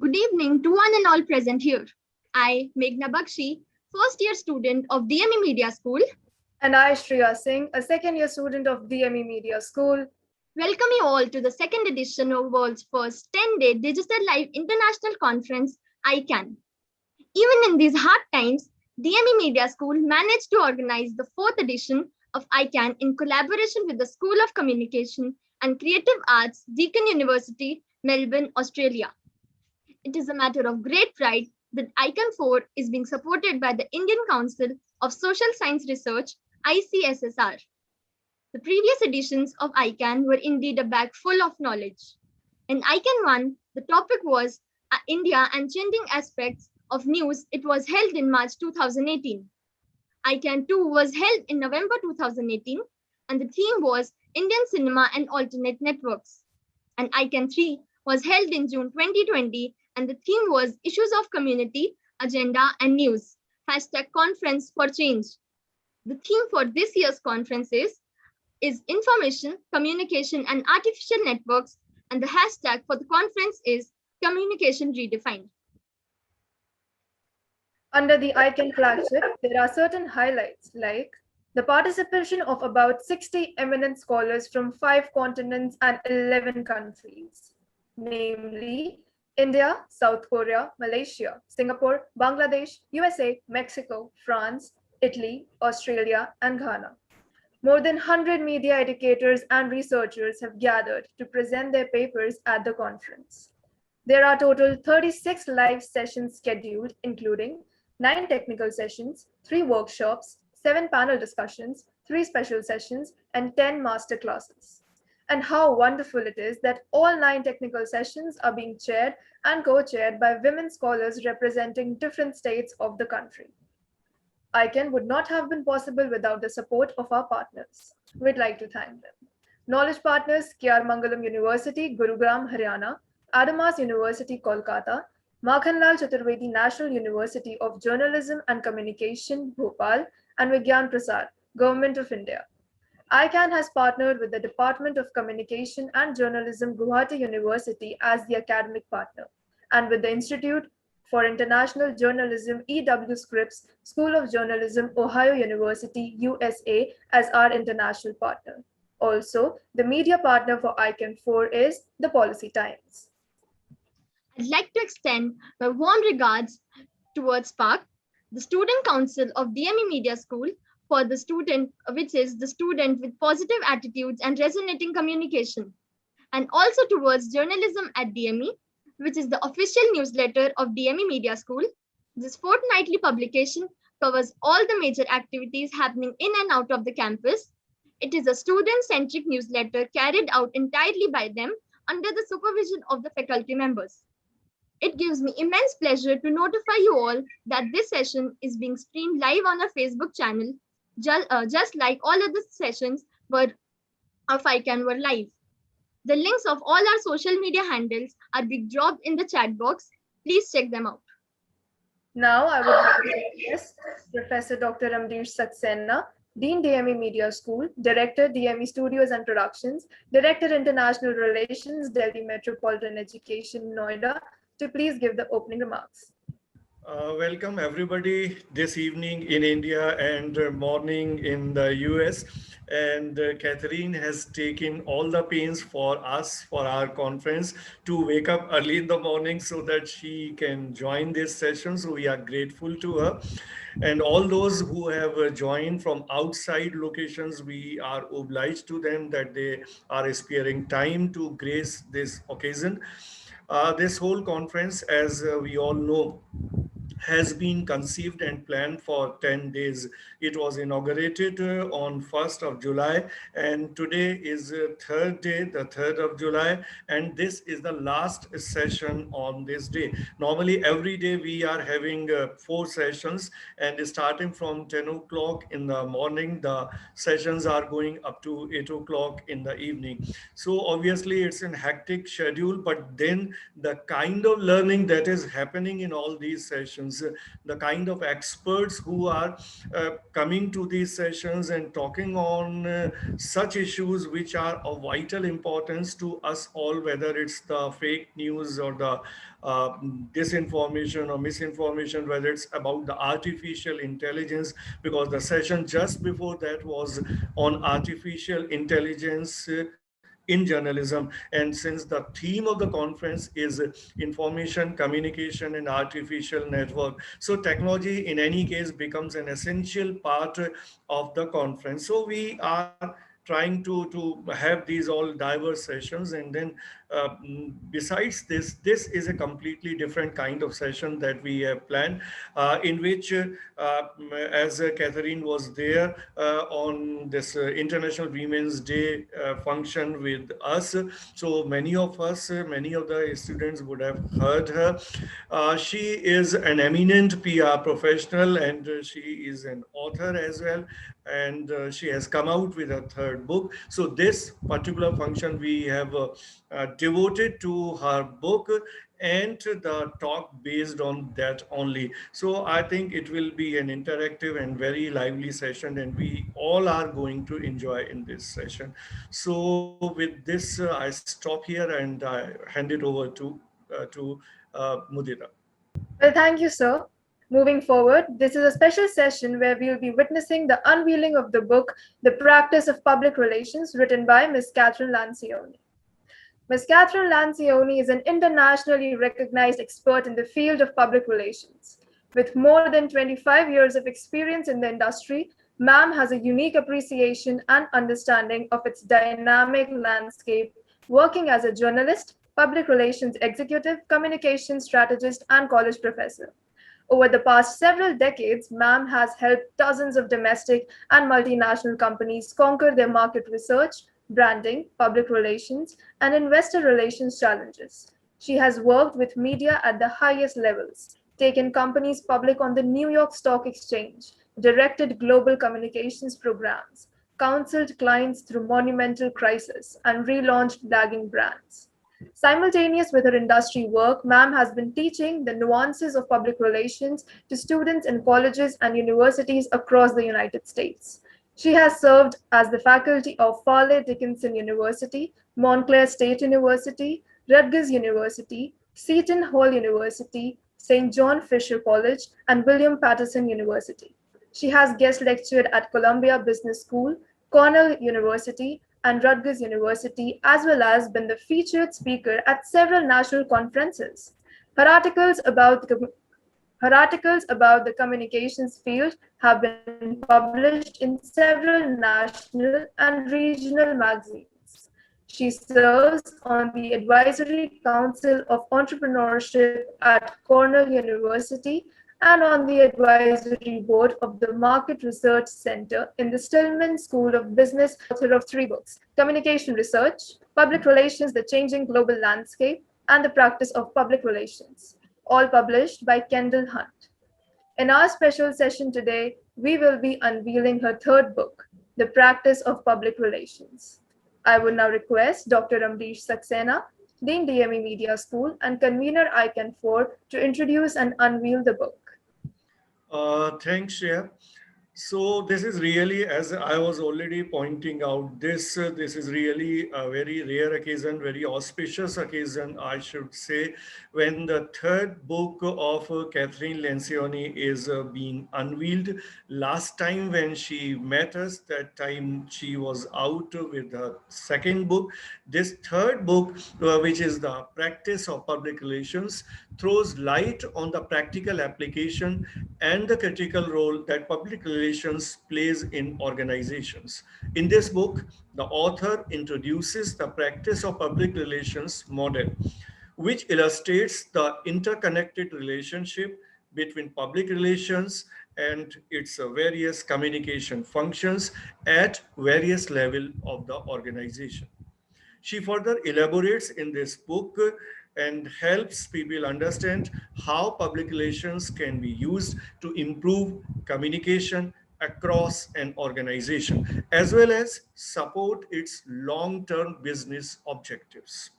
Good evening to one and all present here. I, Meghna Bakshi, first year student of DME Media School. And I, Shreya Singh, a second year student of DME Media School. Welcome you all to the second edition of world's first 10-day Digital Live International Conference, ICAN. Even in these hard times, DME Media School managed to organize the fourth edition of ICAN in collaboration with the School of Communication and Creative Arts, Deakin University, Melbourne, Australia. It is a matter of great pride that ICAN4 is being supported by the Indian Council of Social Science Research, ICSSR. The previous editions of ICAN were indeed a bag full of knowledge. In ICAN1, the topic was India and changing aspects of news. It was held in March 2018. ICAN2 was held in November 2018, and the theme was Indian cinema and alternate networks. And ICAN3 was held in June 2020, and the theme was Issues of Community, Agenda and News, #Conference for Change. The theme for this year's conference is Information, Communication and Artificial Networks, and the hashtag for the conference is Communication Redefined. Under the ICAN flagship, there are certain highlights like the participation of about 60 eminent scholars from 5 continents and 11 countries, namely India, South Korea, Malaysia, Singapore, Bangladesh, USA, Mexico, France, Italy, Australia, and Ghana. More than 100 media educators and researchers have gathered to present their papers at the conference. There are total 36 live sessions scheduled, including 9 technical sessions, 3 workshops, 7 panel discussions, 3 special sessions, and 10 master classes. And how wonderful it is that all 9 technical sessions are being chaired and co-chaired by women scholars representing different states of the country. ICAN would not have been possible without the support of our partners. We'd like to thank them. Knowledge partners, K.R. Mangalam University, Gurugram, Haryana, Adamas University, Kolkata, Makhanlal Chaturvedi National University of Journalism and Communication, Bhopal, and Vigyan Prasad, Government of India. ICAN has partnered with the Department of Communication and Journalism, Guwahati University as the academic partner, and with the Institute for International Journalism, E.W. Scripps, School of Journalism, Ohio University, USA, as our international partner. Also, the media partner for ICAN4 is the Policy Times. I'd like to extend my warm regards towards SPARC, the Student Council of DME Media School, for the student, which is the student with positive attitudes and resonating communication, and also towards Journalism at DME, which is the official newsletter of DME Media School. This fortnightly publication covers all the major activities happening in and out of the campus. It is a student-centric newsletter carried out entirely by them under the supervision of the faculty members. It gives me immense pleasure to notify you all that this session is being streamed live on our Facebook channel, just like all other sessions of ICAN were live. The links of all our social media handles are being dropped in the chat box. Please check them out. Now I would like to request Professor Dr. Amrish Saxena, Dean DME Media School, Director DME Studios and Productions, Director International Relations, Delhi Metropolitan Education, Noida, to please give the opening remarks. Welcome everybody this evening in India and morning in the US. And Kathryn has taken all the pains for us, for our conference, to wake up early in the morning so that she can join this session. So we are grateful to her. And all those who have joined from outside locations, we are obliged to them that they are sparing time to grace this occasion. This whole conference, as we all know, has been conceived and planned for 10 days. It was inaugurated on 1st of July, and today is third day, the 3rd of July, and this is the last session on this day. Normally, every day we are having 4 sessions, and starting from 10 o'clock in the morning, the sessions are going up to 8 o'clock in the evening. So obviously, it's a hectic schedule, but then the kind of learning that is happening in all these sessions intelligence, the kind of experts who are coming to these sessions and talking on such issues which are of vital importance to us all, whether it's the fake news or the uh, disinformation or misinformation, whether it's about the artificial intelligence, because the session just before that was on artificial intelligence in journalism. And since the theme of the conference is information, communication, and artificial network, so technology in any case becomes an essential part of the conference. So we are trying to have these all diverse sessions. And then besides this, this is a completely different kind of session that we have planned, in which as Kathryn was there on this International Women's Day function with us. So many of us, many of the students would have heard her. She is an eminent PR professional, and she is an author as well. And she has come out with a third book. So this particular function we have devoted to her book and the talk based on that only. So I think it will be an interactive and very lively session, and we all are going to enjoy in this session. So with this, I stop here and I hand it over to Mudira. Well, thank you, sir. Moving forward, this is a special session where we will be witnessing the unveiling of the book, The Practice of Public Relations, written by Ms. Kathryn Lancioni. Ms. Kathryn Lancioni is an internationally recognized expert in the field of public relations. With more than 25 years of experience in the industry, ma'am has a unique appreciation and understanding of its dynamic landscape, working as a journalist, public relations executive, communications strategist, and college professor. Over the past several decades, ma'am has helped dozens of domestic and multinational companies conquer their market research, branding, public relations, and investor relations challenges. She has worked with media at the highest levels, taken companies public on the New York Stock Exchange, directed global communications programs, counseled clients through monumental crises, and relaunched lagging brands. Simultaneous with her industry work, ma'am has been teaching the nuances of public relations to students in colleges and universities across the United States. She has served as the faculty of Farley Dickinson University, Montclair State University, Rutgers University, Seton Hall University, St. John Fisher College, and William Patterson University. She has guest lectured at Columbia Business School, Cornell University, and Rutgers University, as well as been the featured speaker at several national conferences. Her articles about the communications field have been published in several national and regional magazines. She serves on the Advisory Council of Entrepreneurship at Cornell University and on the Advisory Board of the Market Research Center in the Stillman School of Business, author of 3 books: Communication Research, Public Relations, The Changing Global Landscape, and The Practice of Public Relations, all published by Kendall Hunt. In our special session today, we will be unveiling her third book, The Practice of Public Relations. I would now request Dr. Amrish Saxena, Dean DME Media School and convener ICAN4, to introduce and unveil the book. Thanks, Shreya. So this is really, as I was already pointing out, this is really a very rare occasion, very auspicious occasion, I should say, when the third book of Kathryn Lancioni is being unveiled. Last time when she met us, that time she was out with her second book. This third book, which is The Practice of Public Relations, throws light on the practical application and the critical role that public relations plays in organizations. In this book, the author introduces the practice of public relations model, which illustrates the interconnected relationship between public relations and its various communication functions at various levels of the organization. She further elaborates in this book and helps people understand how public relations can be used to improve communication across an organization, as well as support its long-term business objectives.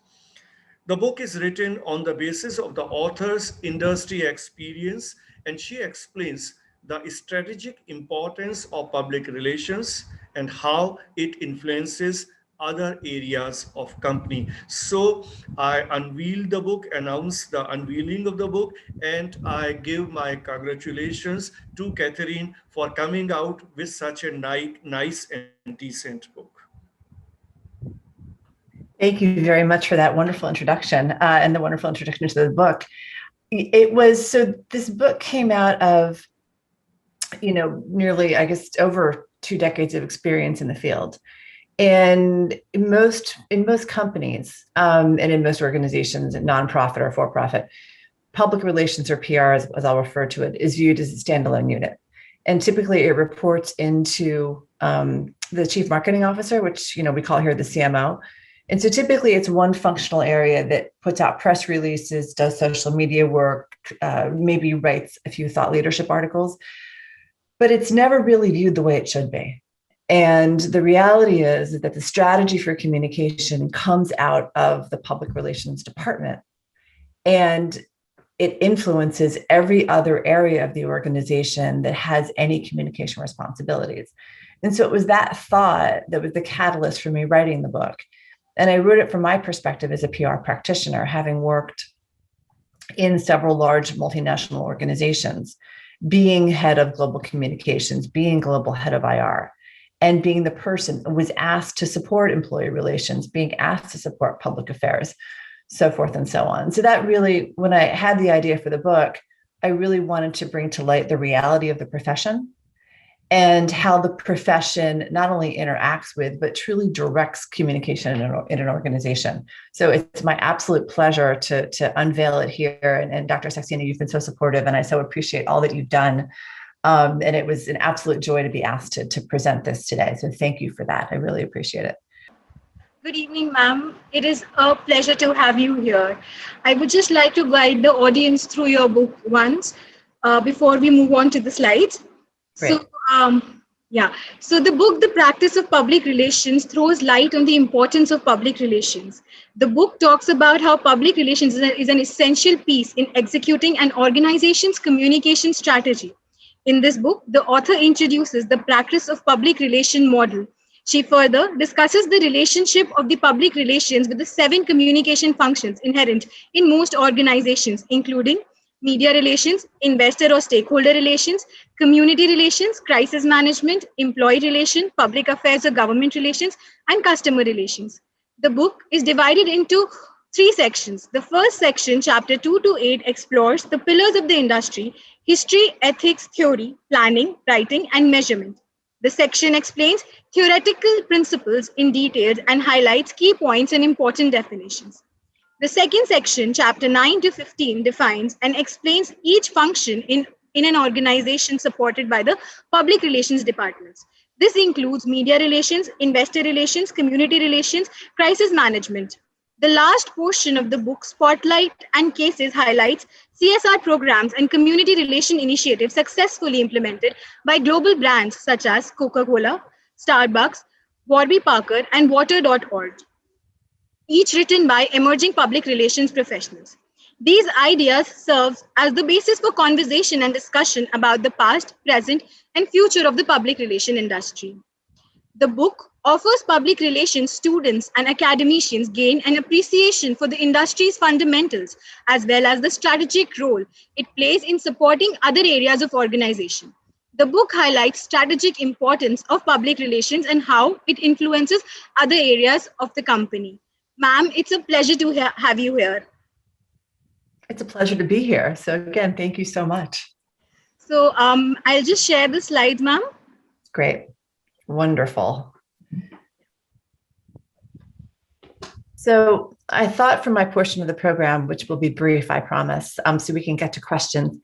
The book is written on the basis of the author's industry experience, and she explains the strategic importance of public relations and how it influences other areas of company. So I unveiled the book, announced the unveiling of the book, and I give my congratulations to Kathryn for coming out with such a nice and decent book. Thank you very much for that wonderful introduction and the wonderful introduction to the book. It was, so this book came out of, nearly, I guess, over 2 decades of experience in the field. And in most companies and in most organizations, nonprofit or for-profit, public relations, or PR, as I'll refer to it, is viewed as a standalone unit. And typically it reports into the chief marketing officer, which we call here the CMO. And so typically it's one functional area that puts out press releases, does social media work, maybe writes a few thought leadership articles, but it's never really viewed the way it should be. And the reality is that the strategy for communication comes out of the public relations department, and it influences every other area of the organization that has any communication responsibilities. And so it was that thought that was the catalyst for me writing the book. And I wrote it from my perspective as a PR practitioner, having worked in several large multinational organizations, being head of global communications, being global head of IR, and being the person who was asked to support employee relations, being asked to support public affairs, so forth and so on. So that really, when I had the idea for the book, I really wanted to bring to light the reality of the profession and how the profession not only interacts with, but truly directs communication in an organization. So it's my absolute pleasure to unveil it here. And Dr. Saxena, you've been so supportive, and I so appreciate all that you've done. And it was an absolute joy to be asked to present this today. So thank you for that. I really appreciate it. Good evening, ma'am. It is a pleasure to have you here. I would just like to guide the audience through your book once before we move on to the slides. Great. So the book, The Practice of Public Relations, throws light on the importance of public relations. The book talks about how public relations is an essential piece in executing an organization's communication strategy. In this book, the author introduces the practice of public relation model. She further discusses the relationship of the public relations with the 7 communication functions inherent in most organizations, including media relations, investor or stakeholder relations, community relations, crisis management, employee relation, public affairs or government relations, and customer relations. The book is divided into 3 sections. The first section, chapter 2 to 8, explores the pillars of the industry: history, ethics, theory, planning, writing, and measurement. The section explains theoretical principles in detail and highlights key points and important definitions. The second section, chapter 9 to 15, defines and explains each function in an organization supported by the public relations departments. This includes media relations, investor relations, community relations, crisis management. The last portion of the book, Spotlight and Cases, highlights CSR programs and community relation initiatives successfully implemented by global brands such as Coca-Cola, Starbucks, Warby Parker, and Water.org, each written by emerging public relations professionals. These ideas serve as the basis for conversation and discussion about the past, present, and future of the public relation industry. The book offers public relations students and academicians gain an appreciation for the industry's fundamentals, as well as the strategic role it plays in supporting other areas of organization. The book highlights strategic importance of public relations and how it influences other areas of the company. Ma'am, it's a pleasure to have you here. It's a pleasure to be here. So again, thank you so much. So I'll just share the slides, ma'am. Great. Wonderful. So I thought for my portion of the program, which will be brief, I promise, so we can get to questions.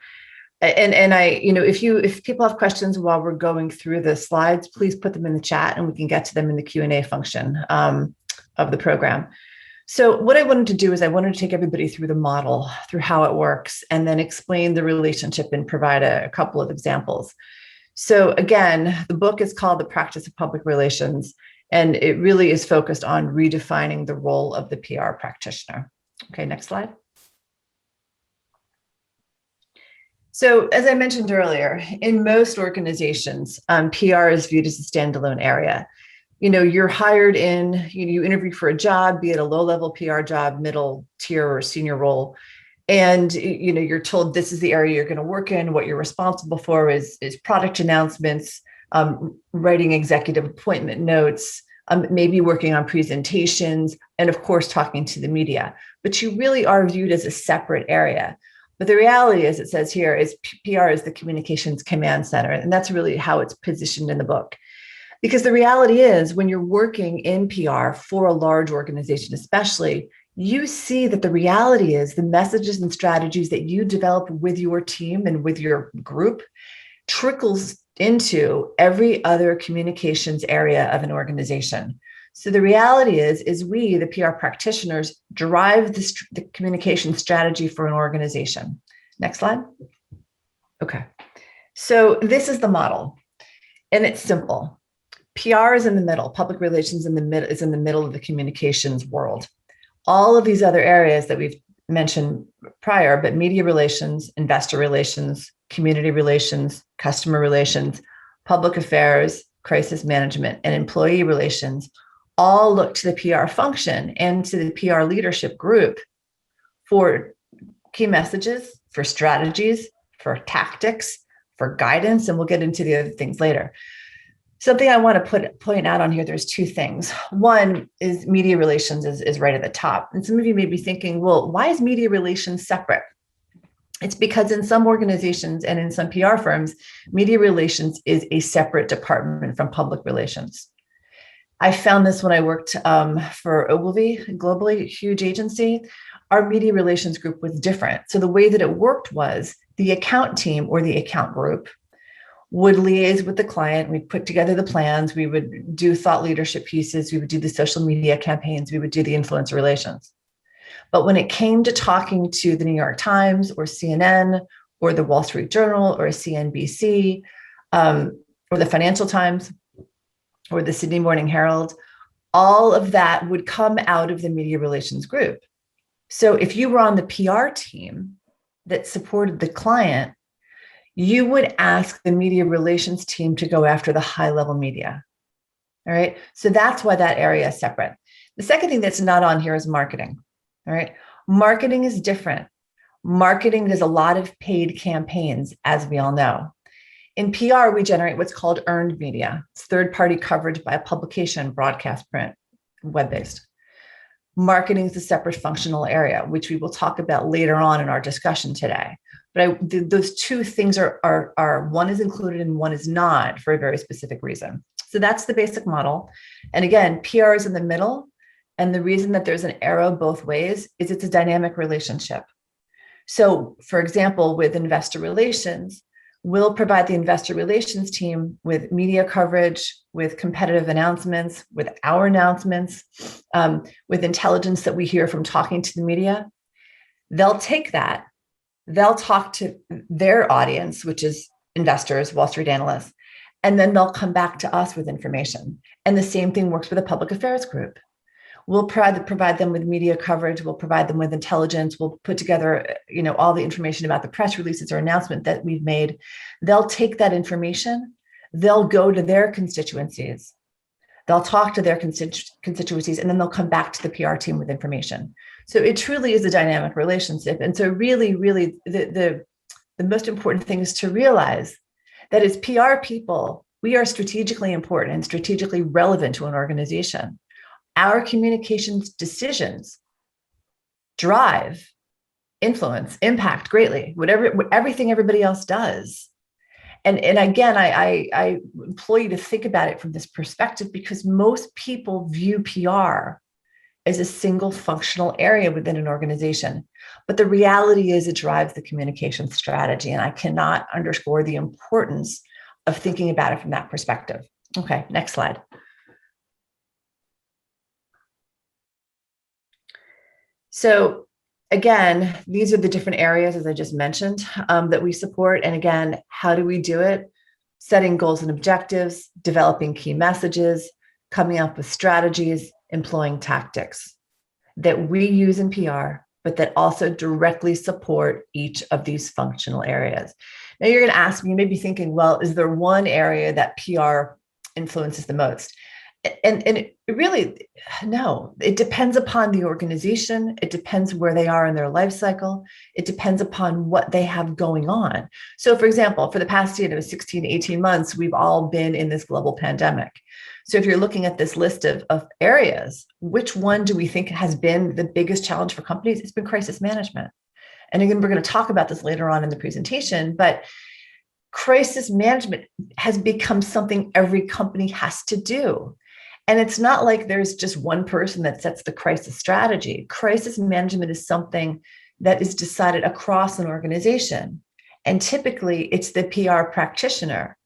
And I, if people have questions while we're going through the slides, please put them in the chat and we can get to them in the Q&A function of the program. So what I wanted to do is I wanted to take everybody through the model, through how it works, and then explain the relationship and provide a couple of examples. So again, the book is called The Practice of Public Relations, and it really is focused on redefining the role of the PR practitioner. Okay, next slide. So as I mentioned earlier, in most organizations, PR is viewed as a standalone area. You're hired in, you interview for a job, be it a low-level PR job, middle tier or senior role. And, you're told this is the area you're going to work in. What you're responsible for is product announcements, writing executive appointment notes, maybe working on presentations, and of course, talking to the media. But you really are viewed as a separate area. But the reality, as it says here, is PR is the communications command center. And that's really how it's positioned in the book. Because the reality is, when you're working in PR for a large organization, especially, you see that the reality is the messages and strategies that you develop with your team and with your group trickles into every other communications area of an organization. So the reality is we, the PR practitioners, drive the communication strategy for an organization. Next slide. Okay. So this is the model, and it's simple. PR is in the middle. Public relations is in the middle of the communications world. All of these other areas that we've mentioned prior, but media relations, investor relations, community relations, customer relations, public affairs, crisis management, and employee relations all look to the PR function and to the PR leadership group for key messages, for strategies, for tactics, for guidance, and we'll get into the other things later. Something I want to point out on here, there's two things. One is media relations is right at the top. And some of you may be thinking, well, why is media relations separate? It's because in some organizations and in some PR firms, media relations is a separate department from public relations. I found this when I worked for Ogilvy, globally huge agency. Our media relations group was different. So the way that it worked was the account team or the account group would liaise with the client. We'd put together the plans. We would do thought leadership pieces. We would do the social media campaigns. We would do the influencer relations. But when it came to talking to the New York Times or CNN or the Wall Street Journal or CNBC or the Financial Times or the Sydney Morning Herald, all of that would come out of the media relations group. So if you were on the PR team that supported the client, you would ask the media relations team to go after the high-level media. All right. So that's why that area is separate. The second thing that's not on here is marketing. All right. Marketing is different. Marketing does a lot of paid campaigns, as we all know. In PR, we generate what's called earned media. It's third-party coverage by a publication, broadcast, print, web-based. Marketing is a separate functional area, which we will talk about later on in our discussion today. But those two things are one is included and one is not for a very specific reason. So that's the basic model. And again, PR is in the middle. And the reason that there's an arrow both ways is it's a dynamic relationship. So for example, with investor relations, we'll provide the investor relations team with media coverage, with competitive announcements, with our announcements, with intelligence that we hear from talking to the media. They'll take that. They'll talk to their audience, which is investors, Wall Street analysts, and then they'll come back to us with information. And the same thing works with a public affairs group. We'll provide them with media coverage. We'll provide them with intelligence. We'll put together, all the information about the press releases or announcement that we've made. They'll take that information. They'll go to their constituencies. They'll talk to their constituencies, and then they'll come back to the PR team with information. So it truly is a dynamic relationship. And so really, the most important thing is to realize that as PR people, we are strategically important and strategically relevant to an organization. Our communications decisions drive, influence, impact greatly, everything everybody else does. And again, I implore you to think about it from this perspective, because most people view PR as a single functional area within an organization. But the reality is it drives the communication strategy. And I cannot underscore the importance of thinking about it from that perspective. Okay, next slide. So again, these are the different areas, as I just mentioned, that we support. And again, how do we do it? Setting goals and objectives, developing key messages, coming up with strategies, employing tactics that we use in PR but that also directly support each of these functional areas. Now you're going to ask me, you may be thinking, well, is there one area that PR influences the most? And it really, no, it depends upon the organization. It depends where they are in their life cycle. It depends upon what they have going on. So for example, for the past 16 to 18 months, we've all been in this global pandemic. So if you're looking at this list of areas, which one do we think has been the biggest challenge for companies? It's been crisis management. And again, we're going to talk about this later on in the presentation, but crisis management has become something every company has to do. And it's not like there's just one person that sets the crisis strategy. Crisis management is something that is decided across an organization. And typically it's the PR practitioner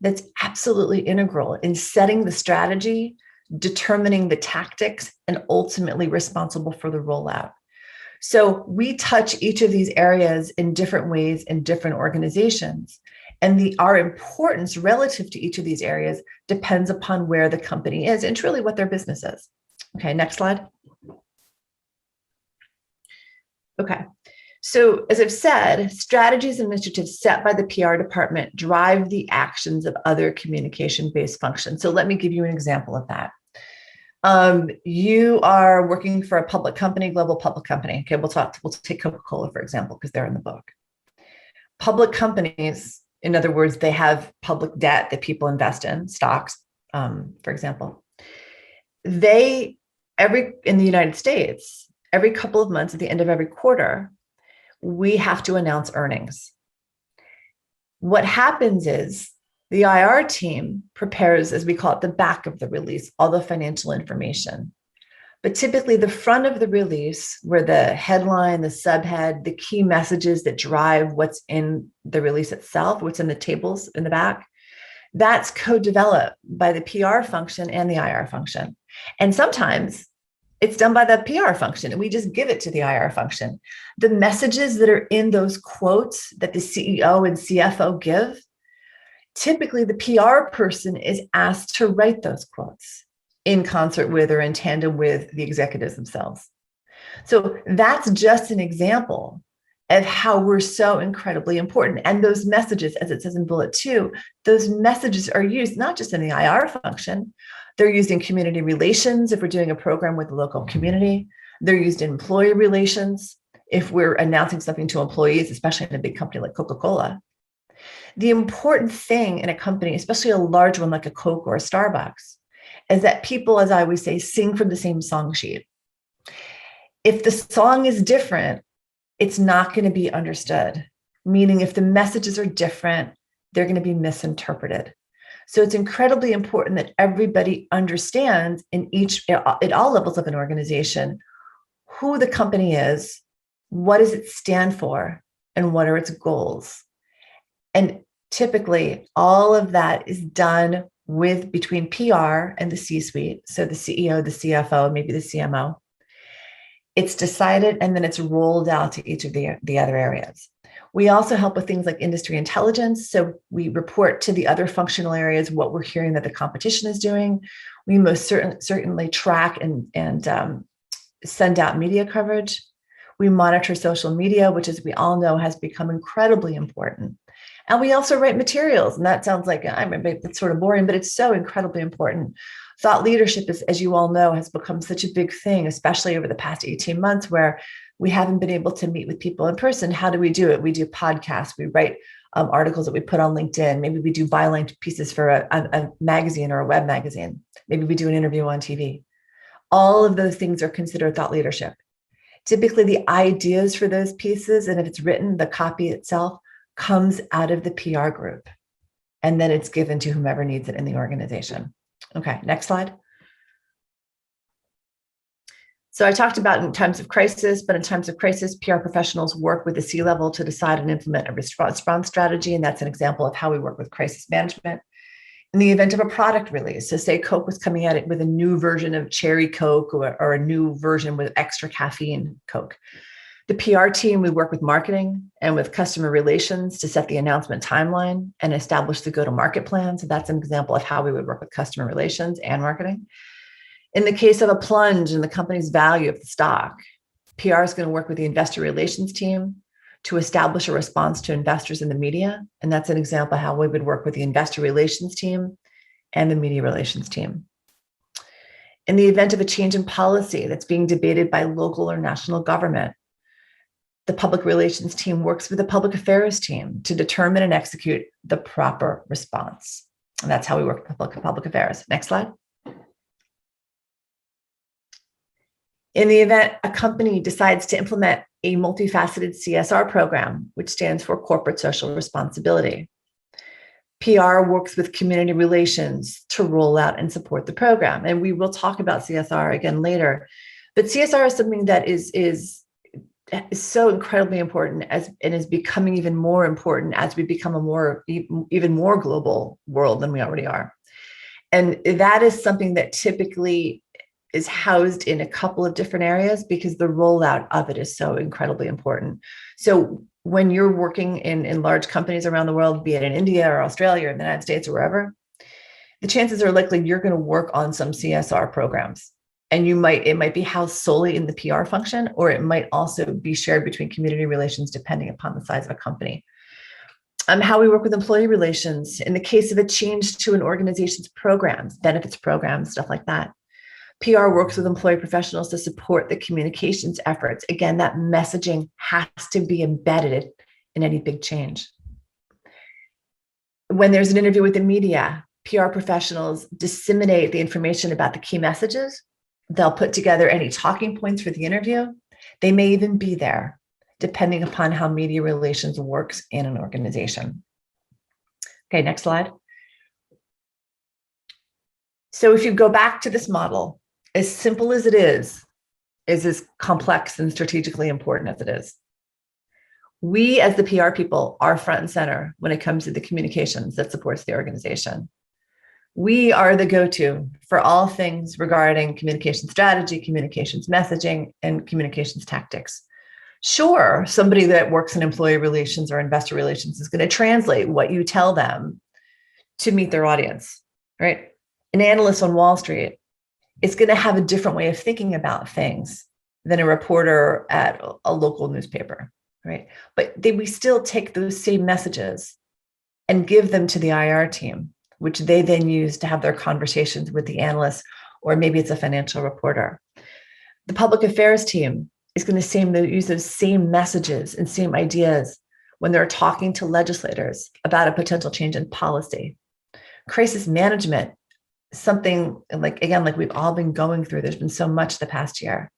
that's absolutely integral in setting the strategy, determining the tactics, and ultimately responsible for the rollout. So we touch each of these areas in different ways in different organizations. And our importance relative to each of these areas depends upon where the company is and truly what their business is. Okay, next slide. Okay, so as I've said, strategies and initiatives set by the PR department drive the actions of other communication-based functions. So let me give you an example of that. You are working for a public company, global public company. Okay, we'll take Coca-Cola, for example, because they're in the book. Public companies, in other words, they have public debt that people invest in, stocks, for example. In the United States, every couple of months at the end of every quarter, we have to announce earnings. What happens is the IR team prepares, as we call it, the back of the release, all the financial information. But typically the front of the release, where the headline, the subhead, the key messages that drive what's in the release itself, what's in the tables in the back, that's co-developed by the PR function and the IR function. And sometimes it's done by the PR function and we just give it to the IR function. The messages that are in those quotes that the CEO and CFO give, typically the PR person is asked to write those quotes in concert with or in tandem with the executives themselves. So that's just an example of how we're so incredibly important. And those messages, as it says in bullet 2, those messages are used not just in the IR function, they're used in community relations if we're doing a program with the local community. They're used in employee relations if we're announcing something to employees, especially in a big company like Coca-Cola. The important thing in a company, especially a large one like a Coke or a Starbucks, is that people, as I always say, sing from the same song sheet. If the song is different, it's not going to be understood. Meaning if the messages are different, they're going to be misinterpreted. So it's incredibly important that everybody understands at all levels of an organization, who the company is, what does it stand for, and what are its goals. And typically all of that is done between PR and the C-suite. So the CEO, the CFO, maybe the CMO. It's decided and then it's rolled out to each of the other areas. We also help with things like industry intelligence. So we report to the other functional areas what we're hearing that the competition is doing. We most certainly track and send out media coverage. We monitor social media, which, as we all know, has become incredibly important. And we also write materials. And that sounds like, I remember, it's sort of boring, but it's so incredibly important. Thought leadership, as you all know, has become such a big thing, especially over the past 18 months where we haven't been able to meet with people in person. How do we do it? We do podcasts. We write articles that we put on LinkedIn. Maybe we do byline pieces for a magazine or a web magazine. Maybe we do an interview on TV. All of those things are considered thought leadership. Typically, the ideas for those pieces, and if it's written, the copy itself comes out of the PR group. And then it's given to whomever needs it in the organization. Okay, next slide. So I talked about in times of crisis, but in times of crisis, PR professionals work with the C-level to decide and implement a response strategy. And that's an example of how we work with crisis management. In the event of a product release, so say Coke was coming at it with a new version of cherry Coke or a new version with extra caffeine Coke. The PR team, we work with marketing and with customer relations to set the announcement timeline and establish the go-to-market plan. So that's an example of how we would work with customer relations and marketing. In the case of a plunge in the company's value of the stock, PR is going to work with the investor relations team to establish a response to investors in the media. And that's an example of how we would work with the investor relations team and the media relations team. In the event of a change in policy that's being debated by local or national government, the public relations team works with the public affairs team to determine and execute the proper response. And that's how we work with public affairs. Next slide. In the event a company decides to implement a multifaceted CSR program, which stands for corporate social responsibility, PR works with community relations to roll out and support the program. And we will talk about CSR again later, but CSR is something that is so incredibly important and is becoming even more important as we become even more global world than we already are. And that is something that typically is housed in a couple of different areas because the rollout of it is so incredibly important. So when you're working in large companies around the world, be it in India or Australia or the United States or wherever, the chances are likely you're going to work on some CSR programs. And it might be housed solely in the PR function, or it might also be shared between community relations, depending upon the size of a company. How we work with employee relations in the case of a change to an organization's programs, benefits programs, stuff like that. PR works with employee professionals to support the communications efforts. Again, that messaging has to be embedded in any big change. When there's an interview with the media, PR professionals disseminate the information about the key messages. They'll put together any talking points for the interview. They may even be there, depending upon how media relations works in an organization. Okay, next slide. So if you go back to this model, as simple as it is as complex and strategically important as it is. We, as the PR people, are front and center when it comes to the communications that supports the organization. We are the go-to for all things regarding communication strategy, communications messaging, and communications tactics. Sure, somebody that works in employee relations or investor relations is going to translate what you tell them to meet their audience, right? An analyst on Wall Street is going to have a different way of thinking about things than a reporter at a local newspaper, right? But we still take those same messages and give them to the IR team, which they then use to have their conversations with the analysts, or maybe it's a financial reporter. The public affairs team is going to use those same messages and same ideas when they're talking to legislators about a potential change in policy. Crisis management, something like we've all been going through. There's been so much the past year.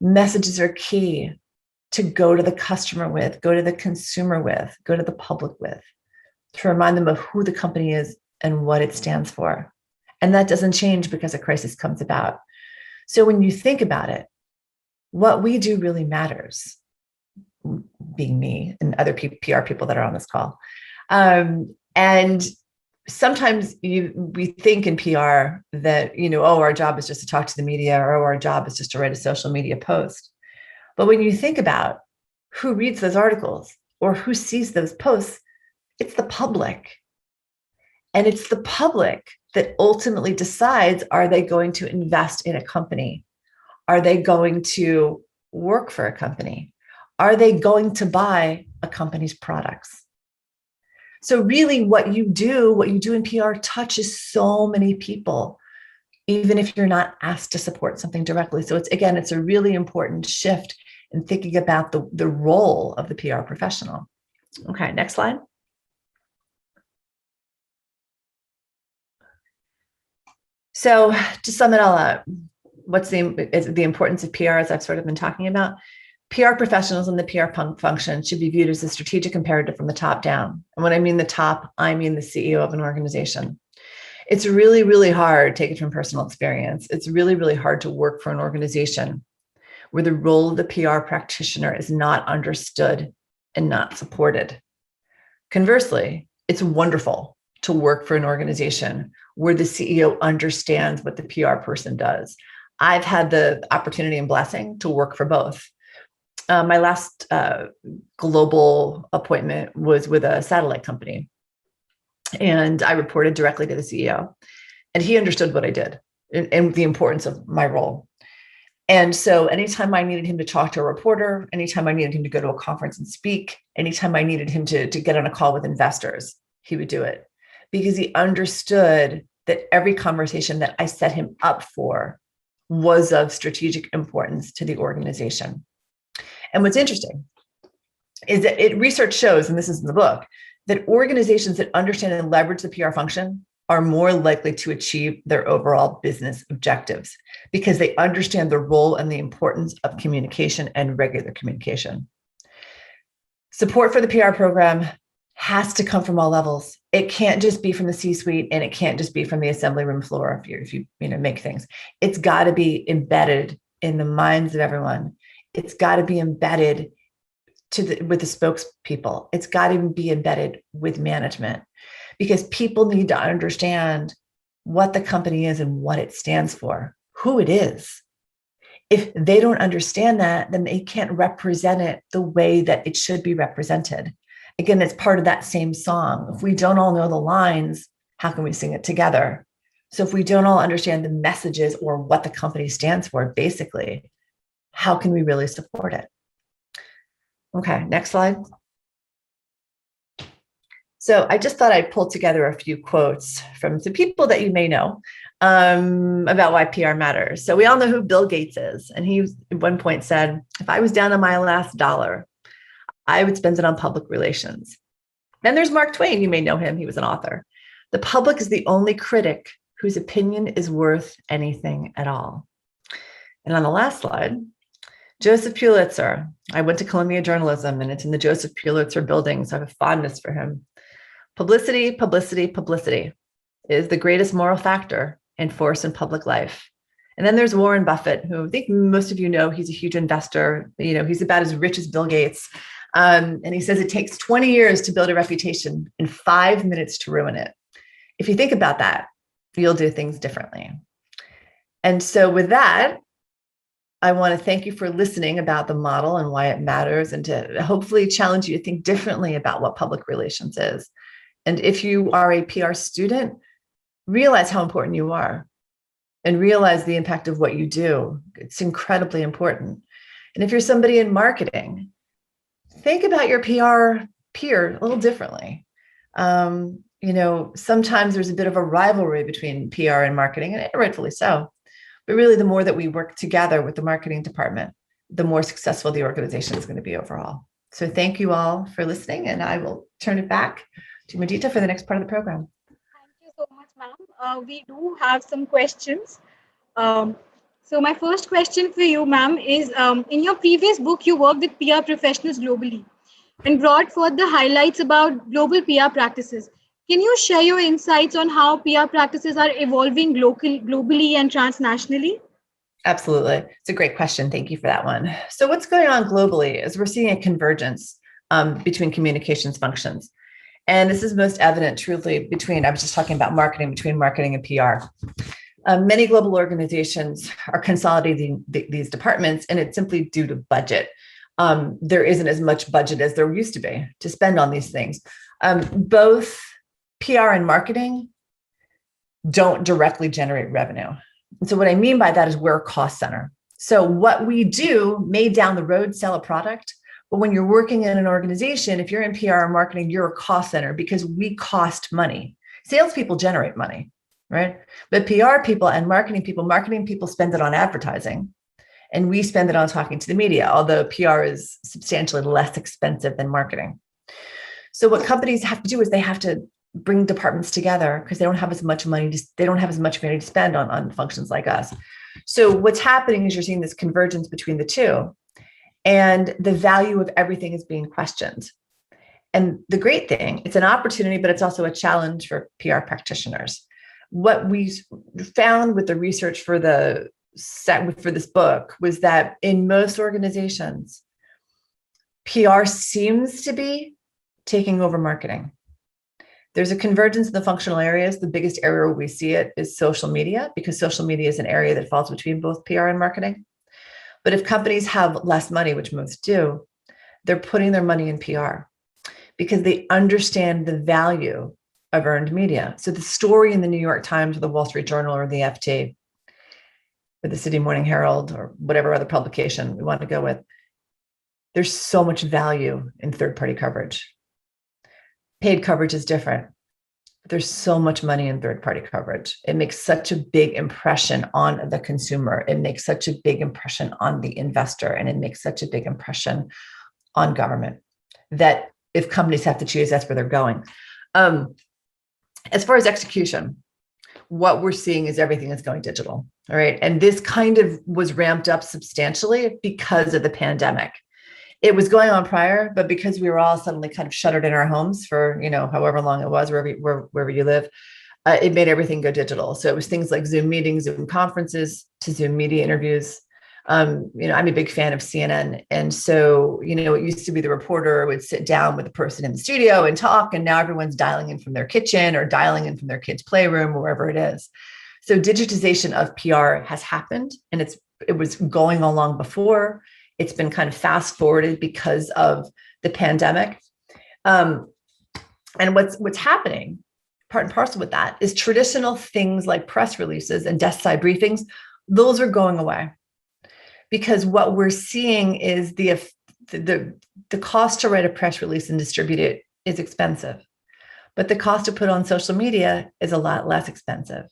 Messages are key to go to the customer with, go to the consumer with, go to the public with, to remind them of who the company is and what it stands for. And that doesn't change because a crisis comes about. So when you think about it, what we do really matters, being me and other PR people that are on this call. And sometimes we think in PR that, our job is just to talk to the media, or our job is just to write a social media post. But when you think about who reads those articles or who sees those posts, it's the public. And it's the public that ultimately decides, are they going to invest in a company? Are they going to work for a company? Are they going to buy a company's products? So really what you do in PR touches so many people, even if you're not asked to support something directly. So it's a really important shift in thinking about the role of the PR professional. Okay, next slide. So to sum it all up, what's the importance of PR, as I've sort of been talking about? PR professionals in the PR function should be viewed as a strategic imperative from the top down. And when I mean the top, I mean the CEO of an organization. It's really, really hard, take it from personal experience, it's really, really hard to work for an organization where the role of the PR practitioner is not understood and not supported. Conversely, it's wonderful to work for an organization where the CEO understands what the PR person does. I've had the opportunity and blessing to work for both. My last global appointment was with a satellite company, and I reported directly to the CEO, and he understood what I did and the importance of my role. And so anytime I needed him to talk to a reporter, anytime I needed him to go to a conference and speak, anytime I needed him to get on a call with investors, he would do it because he understood that every conversation that I set him up for was of strategic importance to the organization. And what's interesting is that research shows, and this is in the book, that organizations that understand and leverage the PR function are more likely to achieve their overall business objectives because they understand the role and the importance of communication and regular communication. Support for the PR program has to come from all levels. It can't just be from the C-suite, and it can't just be from the assembly room floor if you make things. It's got to be embedded in the minds of everyone. It's got to be embedded with the spokespeople. It's got to be embedded with management, because people need to understand what the company is and what it stands for, who it is. If they don't understand that, then they can't represent it the way that it should be represented. Again, it's part of that same song. If we don't all know the lines, how can we sing it together? So if we don't all understand the messages or what the company stands for, basically, how can we really support it? Okay, next slide. So I just thought I'd pull together a few quotes from some people that you may know about why PR matters. So we all know who Bill Gates is. And he at one point said, if I was down to my last dollar, I would spend it on public relations. Then there's Mark Twain. You may know him. He was an author. The public is the only critic whose opinion is worth anything at all. And on the last slide, Joseph Pulitzer. I went to Columbia Journalism, and it's in the Joseph Pulitzer building, so I have a fondness for him. Publicity, publicity, publicity is the greatest moral factor and force in public life. And then there's Warren Buffett, who I think most of you know. He's a huge investor. He's about as rich as Bill Gates. And he says it takes 20 years to build a reputation and 5 minutes to ruin it. If you think about that, you'll do things differently. And so with that, I want to thank you for listening about the model and why it matters, and to hopefully challenge you to think differently about what public relations is. And if you are a PR student, realize how important you are and realize the impact of what you do. It's incredibly important. And if you're somebody in marketing, think about your PR peer a little differently. Sometimes there's a bit of a rivalry between PR and marketing, and rightfully so. But really, the more that we work together with the marketing department, the more successful the organization is going to be overall. So thank you all for listening, and I will turn it back to Mudita for the next part of the program. Thank you so much, ma'am. We do have some questions. So my first question for you, ma'am, is in your previous book, you worked with PR professionals globally and brought forth the highlights about global PR practices. Can you share your insights on how PR practices are evolving globally and transnationally? Absolutely. It's a great question. Thank you for that one. So what's going on globally is we're seeing a convergence between communications functions. And this is most evident truly I was just talking about between marketing and PR. Many global organizations are consolidating these departments, and it's simply due to budget. There isn't as much budget as there used to be to spend on these things. Both PR and marketing don't directly generate revenue. And so what I mean by that is we're a cost center. So what we do may down the road sell a product, but when you're working in an organization, if you're in PR or marketing, you're a cost center because we cost money. Salespeople generate money, right? But PR people and marketing people spend it on advertising, and we spend it on talking to the media, although PR is substantially less expensive than marketing. So what companies have to do is they have to bring departments together because they don't have as much money to spend on functions like us. So what's happening is you're seeing this convergence between the two, and the value of everything is being questioned. And the great thing, it's an opportunity, but it's also a challenge for PR practitioners. What we found with the research for this book was that in most organizations, PR seems to be taking over marketing. There's a convergence in the functional areas. The biggest area where we see it is social media, because social media is an area that falls between both PR and marketing. But if companies have less money, which most do, they're putting their money in PR because they understand the value of earned media. So the story in the New York Times or the Wall Street Journal or the FT or the City Morning Herald or whatever other publication we want to go with, there's so much value in third-party coverage. Paid coverage is different. There's so much money in third-party coverage. It makes such a big impression on the consumer. It makes such a big impression on the investor, and it makes such a big impression on government that if companies have to choose, that's where they're going. As far as execution, what we're seeing is everything is going digital, all right? And this kind of was ramped up substantially because of the pandemic. It was going on prior, but because we were all suddenly kind of shuttered in our homes for, however long it was, wherever you live, it made everything go digital. So it was things like Zoom meetings, Zoom conferences, to Zoom media interviews. I'm a big fan of CNN. And so, it used to be the reporter would sit down with the person in the studio and talk, and now everyone's dialing in from their kitchen or dialing in from their kid's playroom, or wherever it is. So digitization of PR has happened, and it was going along before. It's been kind of fast forwarded because of the pandemic. And what's happening, part and parcel with that, is traditional things like press releases and desk side briefings, those are going away. Because what we're seeing is the cost to write a press release and distribute it is expensive. But the cost to put on social media is a lot less expensive.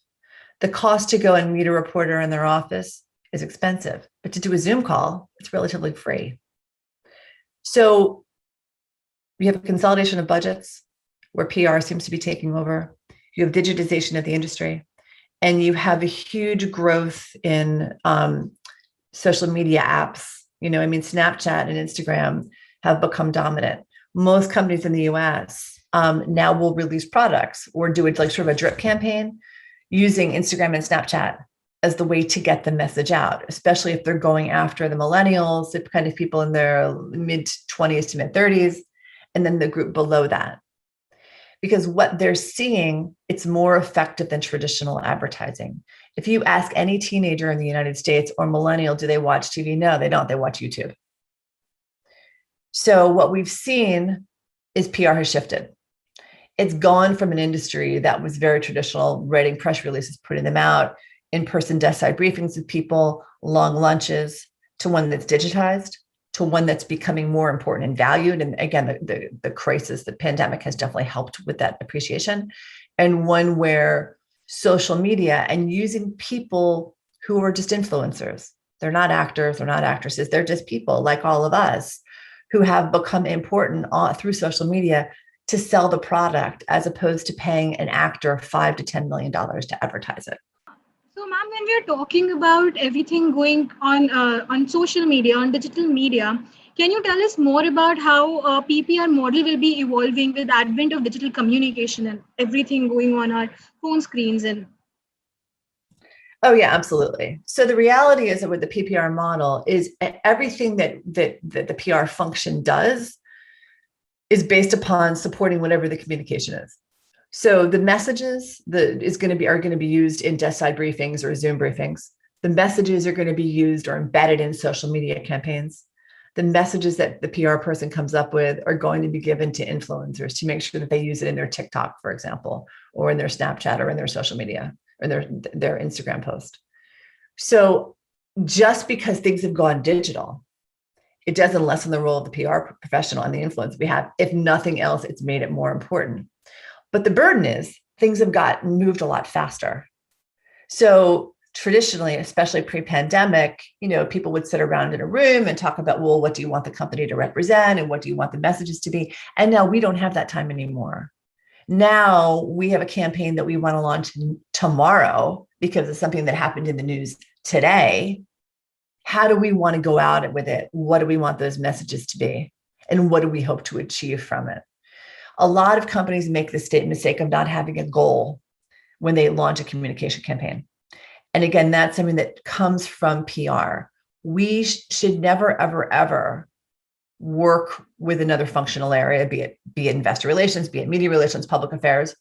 The cost to go and meet a reporter in their office is expensive, but to do a Zoom call, it's relatively free. So you have a consolidation of budgets where PR seems to be taking over. You have digitization of the industry, and you have a huge growth in social media apps. Snapchat and Instagram have become dominant. Most companies in the US now will release products or do it like sort of a drip campaign using Instagram and Snapchat as the way to get the message out, especially if they're going after the millennials, the kind of people in their mid-20s to mid-30s, and then the group below that. Because what they're seeing, it's more effective than traditional advertising. If you ask any teenager in the United States or millennial, do they watch TV? No, they don't. They watch YouTube. So what we've seen is PR has shifted. It's gone from an industry that was very traditional, writing press releases, putting them out, in-person desk side briefings with people, long lunches, to one that's digitized, to one that's becoming more important and valued. And again, the crisis, the pandemic has definitely helped with that appreciation. And one where social media and using people who are just influencers, they're not actors, they're not actresses, they're just people like all of us who have become important through social media to sell the product, as opposed to paying an actor $5 to $10 million to advertise it. So, ma'am, when we are talking about everything going on social media, on digital media, can you tell us more about how PPR model will be evolving with the advent of digital communication and everything going on our phone screens? Oh, yeah, absolutely. So the reality is that with the PPR model is everything that the PR function does is based upon supporting whatever the communication is. So the messages are going to be used in desk side briefings or Zoom briefings. The messages are going to be used or embedded in social media campaigns. The messages that the PR person comes up with are going to be given to influencers to make sure that they use it in their TikTok, for example, or in their Snapchat or in their social media or their Instagram post. So just because things have gone digital, it doesn't lessen the role of the PR professional and the influence we have. If nothing else, it's made it more important. But the burden is things have gotten moved a lot faster. So traditionally, especially pre-pandemic, people would sit around in a room and talk about, well, what do you want the company to represent? And what do you want the messages to be? And now we don't have that time anymore. Now we have a campaign that we want to launch tomorrow because of something that happened in the news today. How do we want to go out with it? What do we want those messages to be? And what do we hope to achieve from it? A lot of companies make the mistake of not having a goal when they launch a communication campaign. And again, that's something that comes from PR. We should never, ever, ever work with another functional area, be it investor relations, be it media relations, public affairs,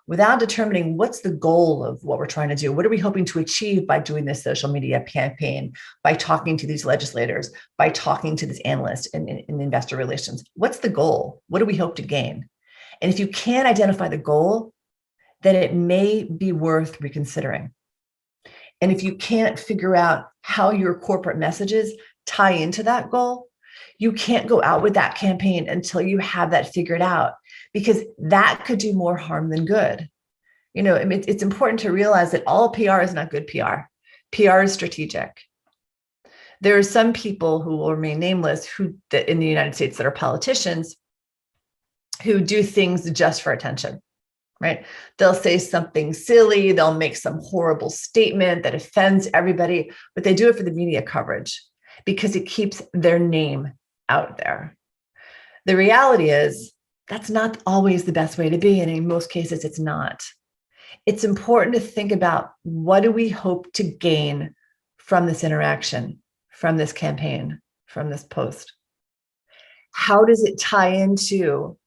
without determining what's the goal of what we're trying to do. What are we hoping to achieve by doing this social media campaign, by talking to these legislators, by talking to this analyst in investor relations? What's the goal? What do we hope to gain? And if you can't identify the goal, then it may be worth reconsidering. And if you can't figure out how your corporate messages tie into that goal, you can't go out with that campaign until you have that figured out, because that could do more harm than good. You know, I mean, it's important to realize that all PR is not good PR. PR is strategic. There are some people who will remain nameless that in the United States that are politicians who do things just for attention, right? They'll say something silly, they'll make some horrible statement that offends everybody, but they do it for the media coverage because it keeps their name out there. The reality is that's not always the best way to be, and in most cases it's not. It's important to think about, what do we hope to gain from this interaction, from this campaign, from this post? How does it tie into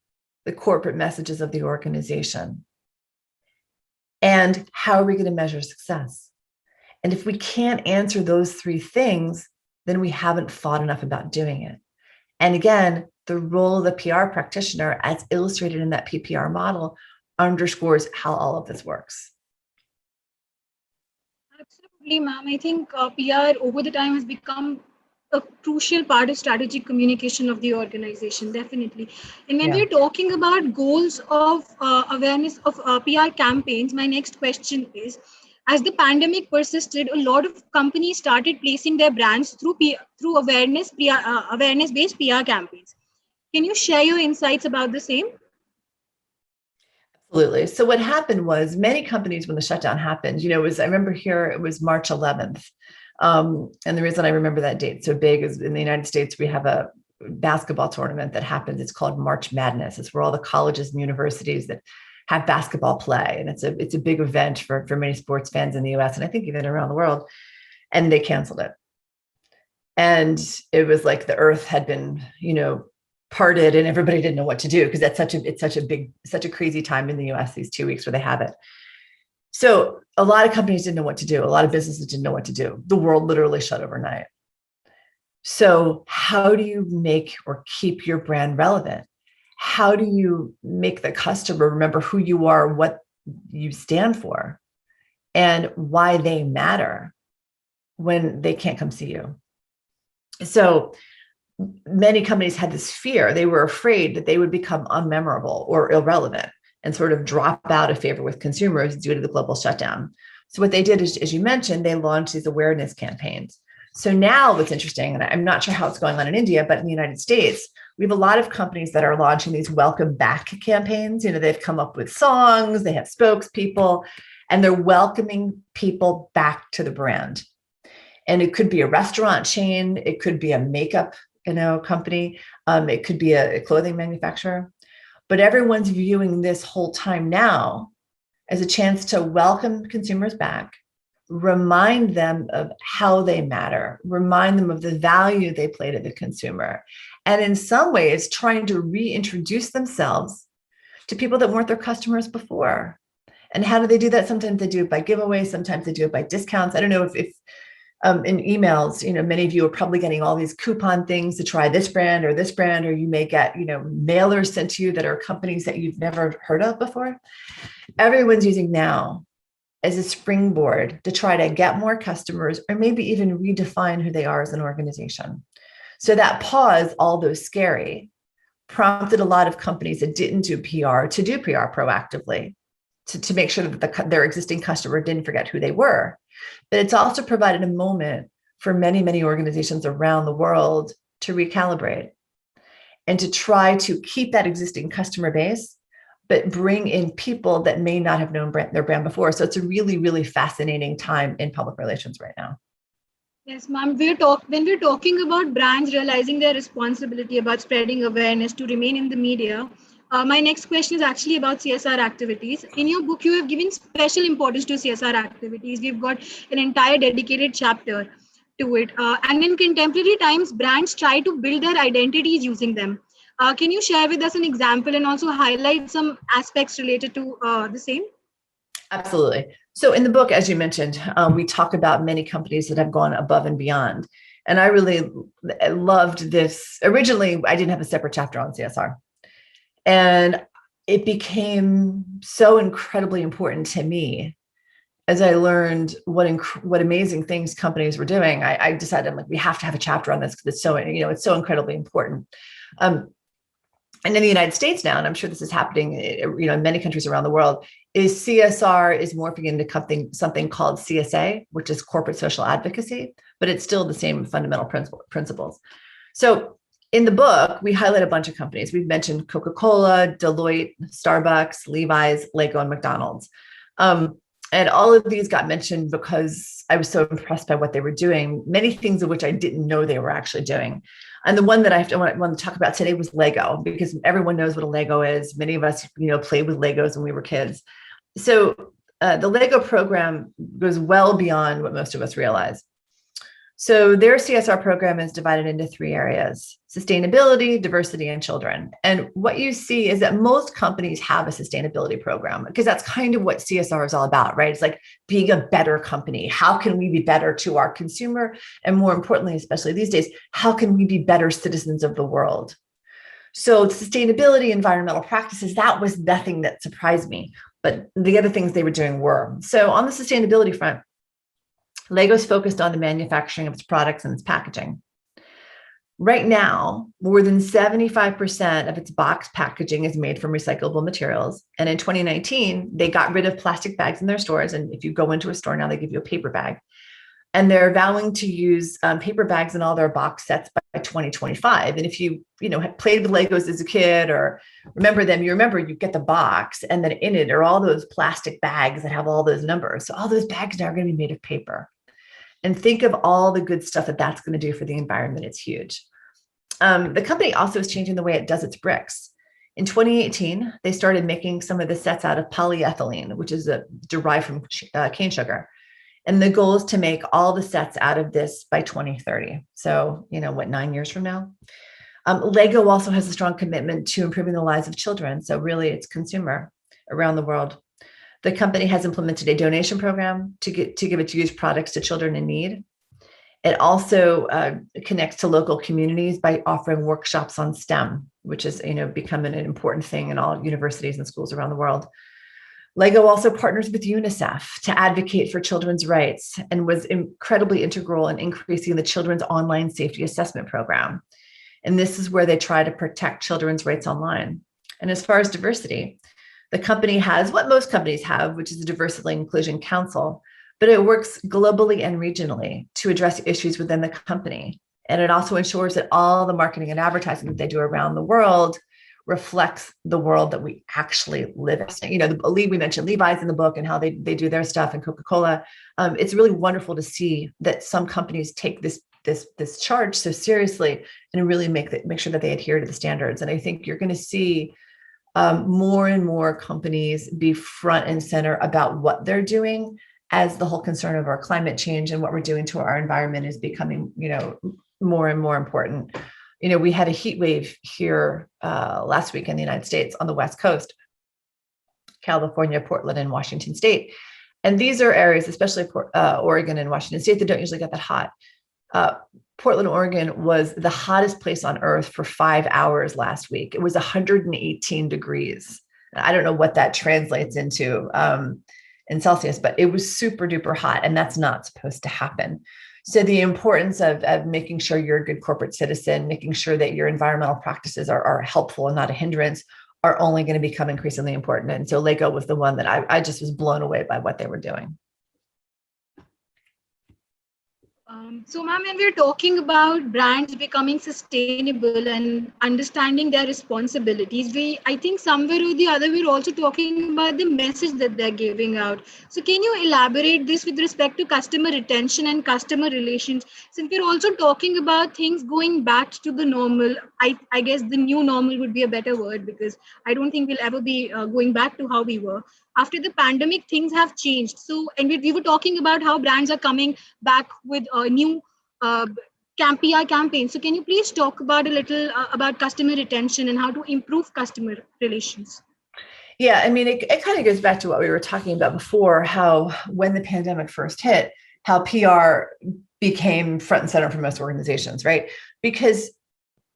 the corporate messages of the organization? And how are we going to measure success? And if we can't answer those three things, then we haven't thought enough about doing it. And again, the role of the PR practitioner, as illustrated in that PPR model, underscores how all of this works. Absolutely, ma'am. I think PR over the time has become a crucial part of strategic communication of the organization, definitely. And when we're talking about goals of awareness of PR campaigns, my next question is, as the pandemic persisted, a lot of companies started placing their brands through awareness-based PR campaigns. Can you share your insights about the same? Absolutely. So what happened was, many companies, when the shutdown happened, you know, I remember here, it was March 11th. And the reason I remember that date so big is, in the United States, we have a basketball tournament that happens. It's called March Madness. It's where all the colleges and universities that have basketball play. And it's a big event for many sports fans in the US, and I think even around the world. And they canceled it. And it was like the earth had been, you know, parted, and everybody didn't know what to do, because it's such a crazy time in the US, these 2 weeks where they have it. So a lot of companies didn't know what to do. A lot of businesses didn't know what to do. The world literally shut overnight. So how do you make or keep your brand relevant? How do you make the customer remember who you are, what you stand for, and why they matter when they can't come see you? So many companies had this fear. They were afraid that they would become unmemorable or irrelevant and sort of drop out of favor with consumers due to the global shutdown. So what they did is, as you mentioned, they launched these awareness campaigns. So now what's interesting, and I'm not sure how it's going on in India, but in the United States, we have a lot of companies that are launching these welcome back campaigns. You know, they've come up with songs, they have spokespeople, and they're welcoming people back to the brand. And it could be a restaurant chain, it could be a makeup, you know, company, it could be a clothing manufacturer. But everyone's viewing this whole time now as a chance to welcome consumers back, remind them of how they matter, remind them of the value they play to the consumer, and in some ways trying to reintroduce themselves to people that weren't their customers before. And how do they do that? Sometimes they do it by giveaways, sometimes they do it by discounts. I don't know if in emails, you know, many of you are probably getting all these coupon things to try this brand, or you may get, you know, mailers sent to you that are companies that you've never heard of before. Everyone's using now as a springboard to try to get more customers, or maybe even redefine who they are as an organization. So that pause, although scary, prompted a lot of companies that didn't do PR to do PR proactively, to make sure that their existing customer didn't forget who they were. But it's also provided a moment for many, many organizations around the world to recalibrate and to try to keep that existing customer base, but bring in people that may not have known their brand before. So it's a really, really fascinating time in public relations right now. Yes, ma'am. When we're talking about brands realizing their responsibility about spreading awareness to remain in the media, my next question is actually about CSR activities. In your book, you have given special importance to CSR activities. We've got an entire dedicated chapter to it. And in contemporary times, brands try to build their identities using them. Can you share with us an example and also highlight some aspects related to the same? Absolutely. So in the book, as you mentioned, we talk about many companies that have gone above and beyond. And I really loved this. Originally, I didn't have a separate chapter on CSR. And it became so incredibly important to me as I learned what amazing things companies were doing, I decided, I'm like, we have to have a chapter on this because it's so, it's so incredibly important. And in the United States now, and I'm sure this is happening, in many countries around the world, is CSR is morphing into something called CSA, which is corporate social advocacy, but it's still the same fundamental principles. So in the book, we highlight a bunch of companies. We've mentioned Coca-Cola, Deloitte, Starbucks, Levi's, Lego, and McDonald's. And all of these got mentioned because I was so impressed by what they were doing, many things of which I didn't know they were actually doing. And the one that I want to talk about today was Lego, because everyone knows what a Lego is. Many of us, played with Legos when we were kids. So the Lego program goes well beyond what most of us realize. So their CSR program is divided into 3 areas: sustainability, diversity, and children. And what you see is that most companies have a sustainability program, because that's kind of what CSR is all about, right? It's like being a better company. How can we be better to our consumer? And more importantly, especially these days, how can we be better citizens of the world? So sustainability, environmental practices, that was nothing that surprised me, but the other things they were doing were. So on the sustainability front, Lego's focused on the manufacturing of its products and its packaging. Right now, more than 75% of its box packaging is made from recyclable materials. And in 2019, they got rid of plastic bags in their stores. And if you go into a store now, they give you a paper bag. And they're vowing to use paper bags in all their box sets by 2025. And if you had played with Legos as a kid or remember them, you get the box, and then in it are all those plastic bags that have all those numbers. So all those bags now are going to be made of paper. And think of all the good stuff that that's going to do for the environment. It's huge. The company also is changing the way it does its bricks. In 2018, they started making some of the sets out of polyethylene, which is derived from cane sugar. And the goal is to make all the sets out of this by 2030. So, 9 years from now? Lego also has a strong commitment to improving the lives of children. So really, it's consumer around the world. The company has implemented a donation program to give its used products to children in need. It also connects to local communities by offering workshops on STEM, which is becoming an important thing in all universities and schools around the world. Lego also partners with UNICEF to advocate for children's rights and was incredibly integral in increasing the Children's Online Safety Assessment Program. And this is where they try to protect children's rights online. And as far as diversity, the company has what most companies have, which is a Diversity and Inclusion Council, but it works globally and regionally to address issues within the company. And it also ensures that all the marketing and advertising that they do around the world reflects the world that we actually live in. We mentioned Levi's in the book and how they do their stuff, and Coca-Cola. It's really wonderful to see that some companies take this charge so seriously and really make sure that they adhere to the standards. And I think you're going to see more and more companies be front and center about what they're doing, as the whole concern of our climate change and what we're doing to our environment is becoming, more and more important. We had a heat wave here last week in the United States on the West Coast, California, Portland, and Washington State. And these are areas, especially Oregon and Washington State, that don't usually get that hot. Portland, Oregon was the hottest place on earth for 5 hours last week. It was 118 degrees. I don't know what that translates into in Celsius, but it was super duper hot, and that's not supposed to happen. So the importance of making sure you're a good corporate citizen, making sure that your environmental practices are helpful and not a hindrance, are only going to become increasingly important. And so Lego was the one that I just was blown away by what they were doing. So, ma'am, when we're talking about brands becoming sustainable and understanding their responsibilities, I think somewhere or the other, we're also talking about the message that they're giving out. So can you elaborate this with respect to customer retention and customer relations? Since we're also talking about things going back to the normal, I guess the new normal would be a better word, because I don't think we'll ever be going back to how we were. After the pandemic, things have changed. So, and we were talking about how brands are coming back with a new PR campaign. So can you please talk about a little about customer retention and how to improve customer relations? Yeah, I mean, it kind of goes back to what we were talking about before, how when the pandemic first hit, how PR became front and center for most organizations, right? Because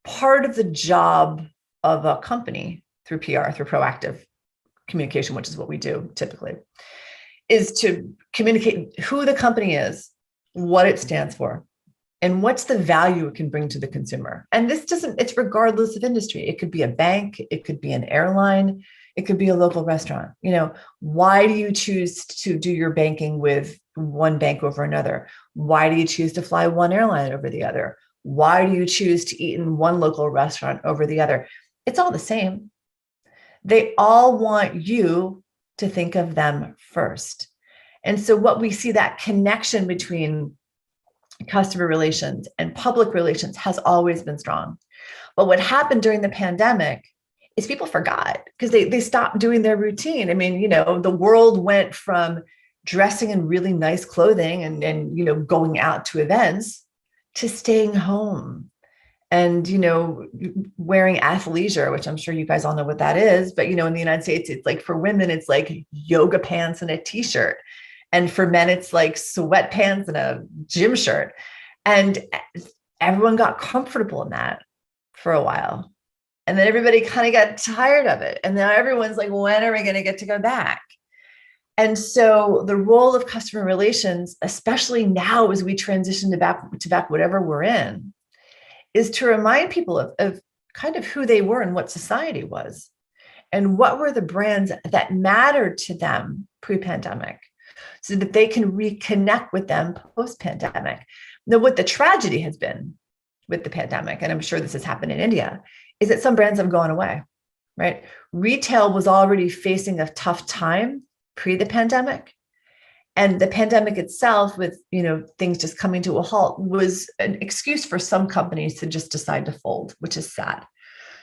part of the job of a company through PR, through proactive communication, which is what we do typically, is to communicate who the company is, what it stands for, and what's the value it can bring to the consumer. And it's regardless of industry. It could be a bank, it could be an airline, it could be a local restaurant. Why do you choose to do your banking with one bank over another? Why do you choose to fly one airline over the other? Why do you choose to eat in one local restaurant over the other? It's all the same. They all want you to think of them first. And so what we see, that connection between customer relations and public relations has always been strong. But what happened during the pandemic is people forgot because they stopped doing their routine. I mean, the world went from dressing in really nice clothing and going out to events to staying home and, wearing athleisure, which I'm sure you guys all know what that is. But, in the United States, it's like for women, it's like yoga pants and a t-shirt. And for men, it's like sweatpants and a gym shirt. And everyone got comfortable in that for a while. And then everybody kind of got tired of it. And now everyone's like, when are we going to get to go back? And so the role of customer relations, especially now as we transition to back whatever we're in, is to remind people of kind of who they were and what society was. And what were the brands that mattered to them pre-pandemic, so that they can reconnect with them post-pandemic. Now, what the tragedy has been with the pandemic, and I'm sure this has happened in India, is that some brands have gone away, right? Retail was already facing a tough time pre the pandemic. And the pandemic itself, with things just coming to a halt, was an excuse for some companies to just decide to fold, which is sad.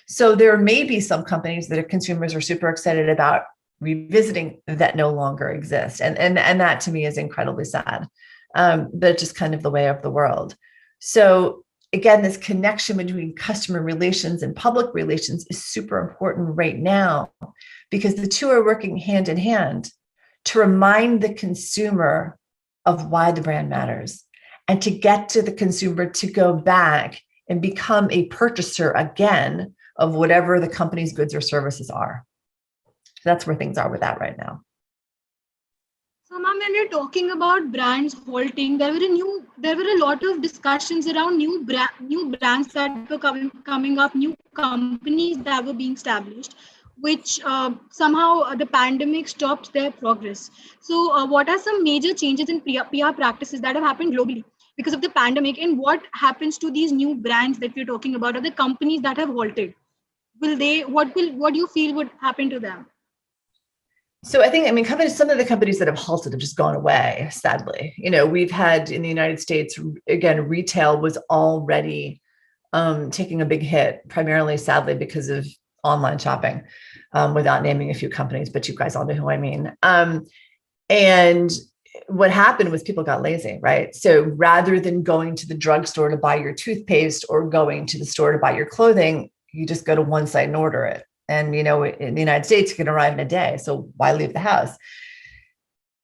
So there may be some companies that consumers are super excited about revisiting that no longer exist. And that to me is incredibly sad. But it's just kind of the way of the world. So again, this connection between customer relations and public relations is super important right now, because the two are working hand in hand to remind the consumer of why the brand matters, and to get to the consumer to go back and become a purchaser again of whatever the company's goods or services are. That's where things are with that right now. So, ma'am, when we're talking about brands halting, there were a lot of discussions around new brands that were coming up, new companies that were being established, which somehow the pandemic stopped their progress. So, what are some major changes in PR practices that have happened globally because of the pandemic, and what happens to these new brands that we're talking about, or the companies that have halted? What do you feel would happen to them? So I think, some of the companies that have halted have just gone away, sadly. We've had in the United States, again, retail was already taking a big hit, primarily, sadly, because of online shopping, without naming a few companies, but you guys all know who I mean. And what happened was people got lazy, right? So rather than going to the drugstore to buy your toothpaste or going to the store to buy your clothing, you just go to one site and order it. And, in the United States, it can arrive in a day. So why leave the house?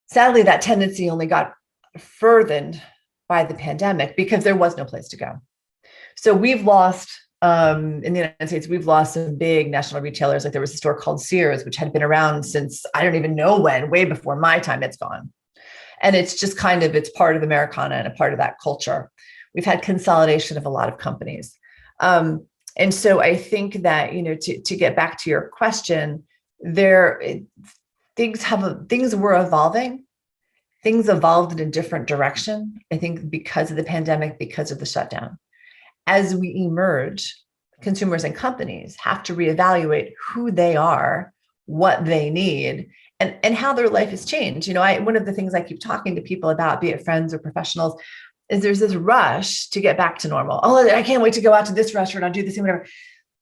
Sadly, that tendency only got furthered by the pandemic because there was no place to go. So we've lost, in the United States, we've lost some big national retailers. Like there was a store called Sears, which had been around since I don't even know when, way before my time. It's gone. And it's just it's part of Americana and a part of that culture. We've had consolidation of a lot of companies. And so I think that, to get back to your question, things were evolving. Things evolved in a different direction, I think, because of the pandemic, because of the shutdown. As we emerge, consumers and companies have to reevaluate who they are, what they need, and how their life has changed. One of the things I keep talking to people about, be it friends or professionals, is there's this rush to get back to normal. Oh, I can't wait to go out to this restaurant. I'll do this and whatever.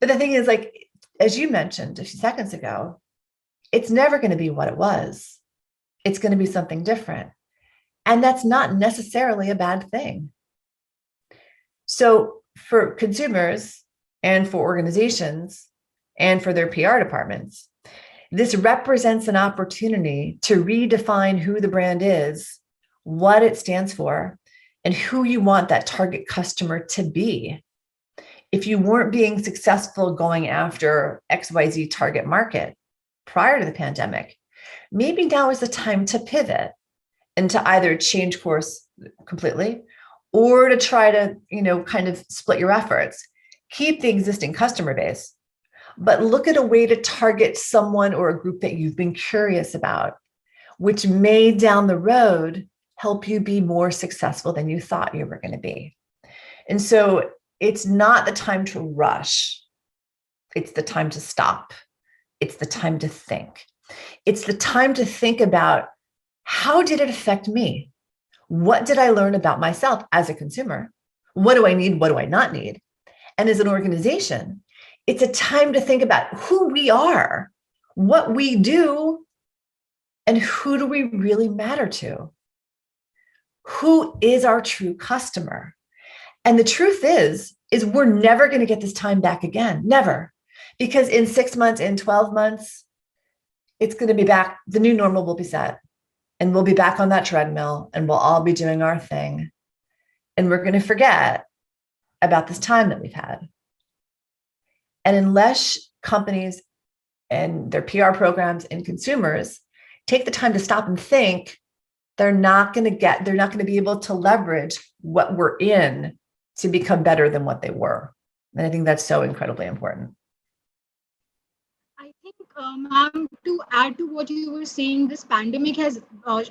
But the thing is, like, as you mentioned a few seconds ago, it's never going to be what it was. It's going to be something different. And that's not necessarily a bad thing. So for consumers and for organizations and for their PR departments, this represents an opportunity to redefine who the brand is, what it stands for, and who you want that target customer to be. If you weren't being successful going after XYZ target market prior to the pandemic, Maybe now is the time to pivot and to either change course completely or to try to, kind of split your efforts. Keep the existing customer base, but look at a way to target someone or a group that you've been curious about, which may down the road help you be more successful than you thought you were going to be. And so it's not the time to rush. It's the time to stop. It's the time to think. It's the time to think about, how did it affect me? What did I learn about myself as a consumer? What do I need? What do I not need? And as an organization, it's a time to think about who we are, what we do, and who do we really matter to? Who is our true customer? And the truth is we're never going to get this time back again. Never. Because in 6 months, in 12 months, it's going to be back. The new normal will be set. And we'll be back on that treadmill and we'll all be doing our thing. And we're going to forget about this time that we've had. And unless companies and their PR programs and consumers take the time to stop and think, they're not going to be able to leverage what we're in to become better than what they were. And I think that's so incredibly important. I think, ma'am, to add to what you were saying, this pandemic has,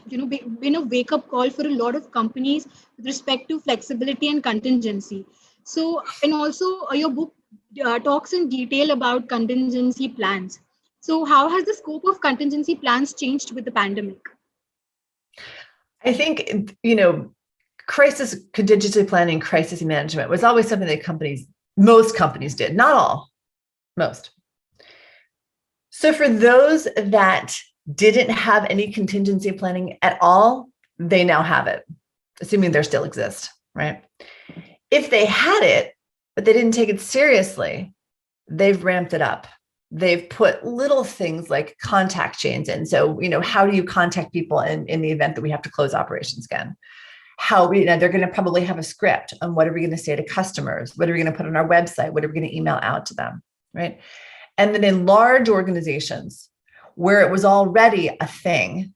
been a wake-up call for a lot of companies with respect to flexibility and contingency. So, and also your book talks in detail about contingency plans. So, how has the scope of contingency plans changed with the pandemic? I think, crisis contingency planning, crisis management was always something that most companies did, not all, most. So for those that didn't have any contingency planning at all, they now have it, assuming there still exists, right? If they had it, but they didn't take it seriously, they've ramped it up. They've put little things like contact chains in. So, how do you contact people in the event that we have to close operations again? They're going to probably have a script on what are we going to say to customers? What are we going to put on our website? What are we going to email out to them, right? And then in large organizations where it was already a thing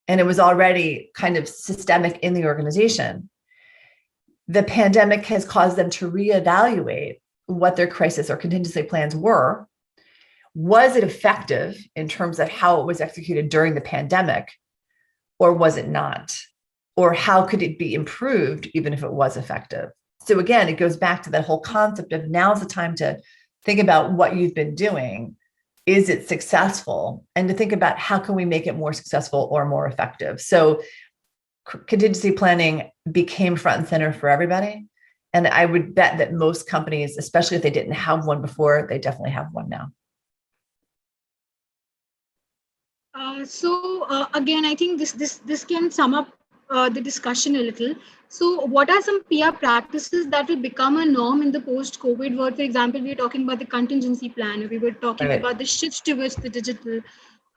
and it was already kind of systemic in the organization, the pandemic has caused them to reevaluate what their crisis or contingency plans were. Was it effective in terms of how it was executed during the pandemic, or was it not? Or how could it be improved even if it was effective? So again, it goes back to that whole concept of now's the time to think about what you've been doing. Is it successful? And to think about how can we make it more successful or more effective? So contingency planning became front and center for everybody. And I would bet that most companies, especially if they didn't have one before, they definitely have one now. Again, I think this can sum up the discussion a little. So what are some PR practices that will become a norm in the post-COVID world? For example, we were talking about the contingency plan, or we were talking about the shift towards the digital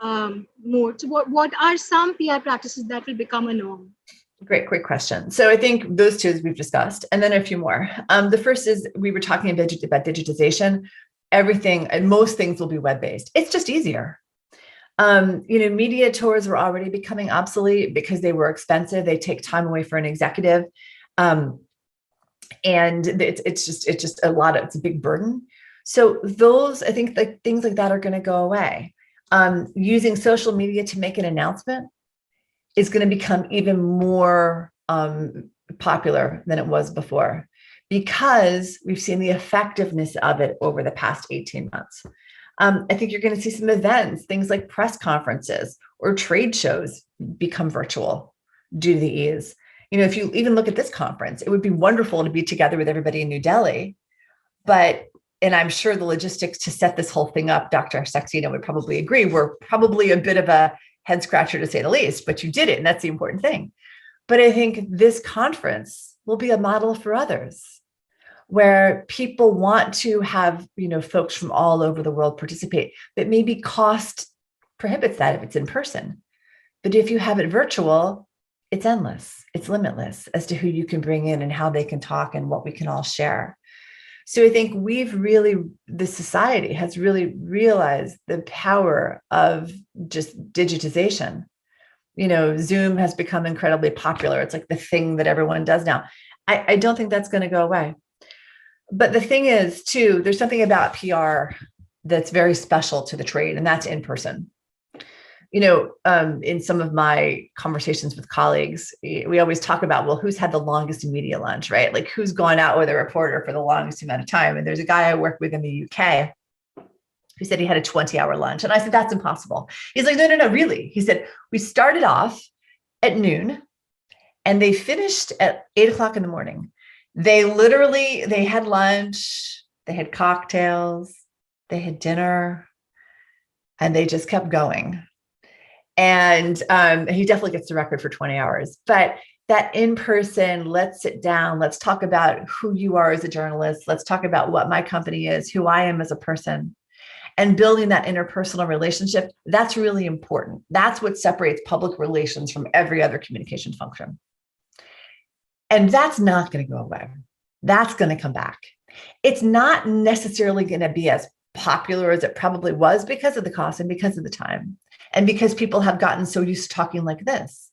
mode. So what are some PR practices that will become a norm? Great question. So I think those two we've discussed, and then a few more. The first is we were talking about digitization. Everything and most things will be web-based. It's just easier. Media tours were already becoming obsolete because they were expensive. They take time away for an executive. And it's just a lot it's a big burden. So I think like things like that are going to go away. Using social media to make an announcement is going to become even more popular than it was before, because we've seen the effectiveness of it over the past 18 months. I think you're going to see some events, things like press conferences or trade shows become virtual due to the ease. If you even look at this conference, it would be wonderful to be together with everybody in New Delhi. And I'm sure the logistics to set this whole thing up, Dr. Saxena would probably agree, were probably a bit of a head scratcher to say the least, but you did it. And that's the important thing. But I think this conference will be a model for others, where people want to have, folks from all over the world participate, but maybe cost prohibits that if it's in person. But if you have it virtual, it's endless, it's limitless as to who you can bring in and how they can talk and what we can all share. So I think the society has really realized the power of just digitization. Zoom has become incredibly popular. It's like the thing that everyone does now. I don't think that's going to go away. But the thing is, too, there's something about PR that's very special to the trade, and that's in person. In some of my conversations with colleagues, we always talk about, well, who's had the longest media lunch, right? Like who's gone out with a reporter for the longest amount of time. And there's a guy I work with in the UK who said he had a 20-hour lunch. And I said, that's impossible. He's like, no, really. He said, we started off at noon and they finished at 8:00 in the morning. They had lunch, they had cocktails, they had dinner, and they just kept going. And he definitely gets the record for 20 hours. But that in person, let's sit down, let's talk about who you are as a journalist, let's talk about what my company is, who I am as a person, and building that interpersonal relationship, that's really important. That's what separates public relations from every other communication function. And that's not going to go away. That's going to come back. It's not necessarily going to be as popular as it probably was because of the cost and because of the time, and because people have gotten so used to talking like this.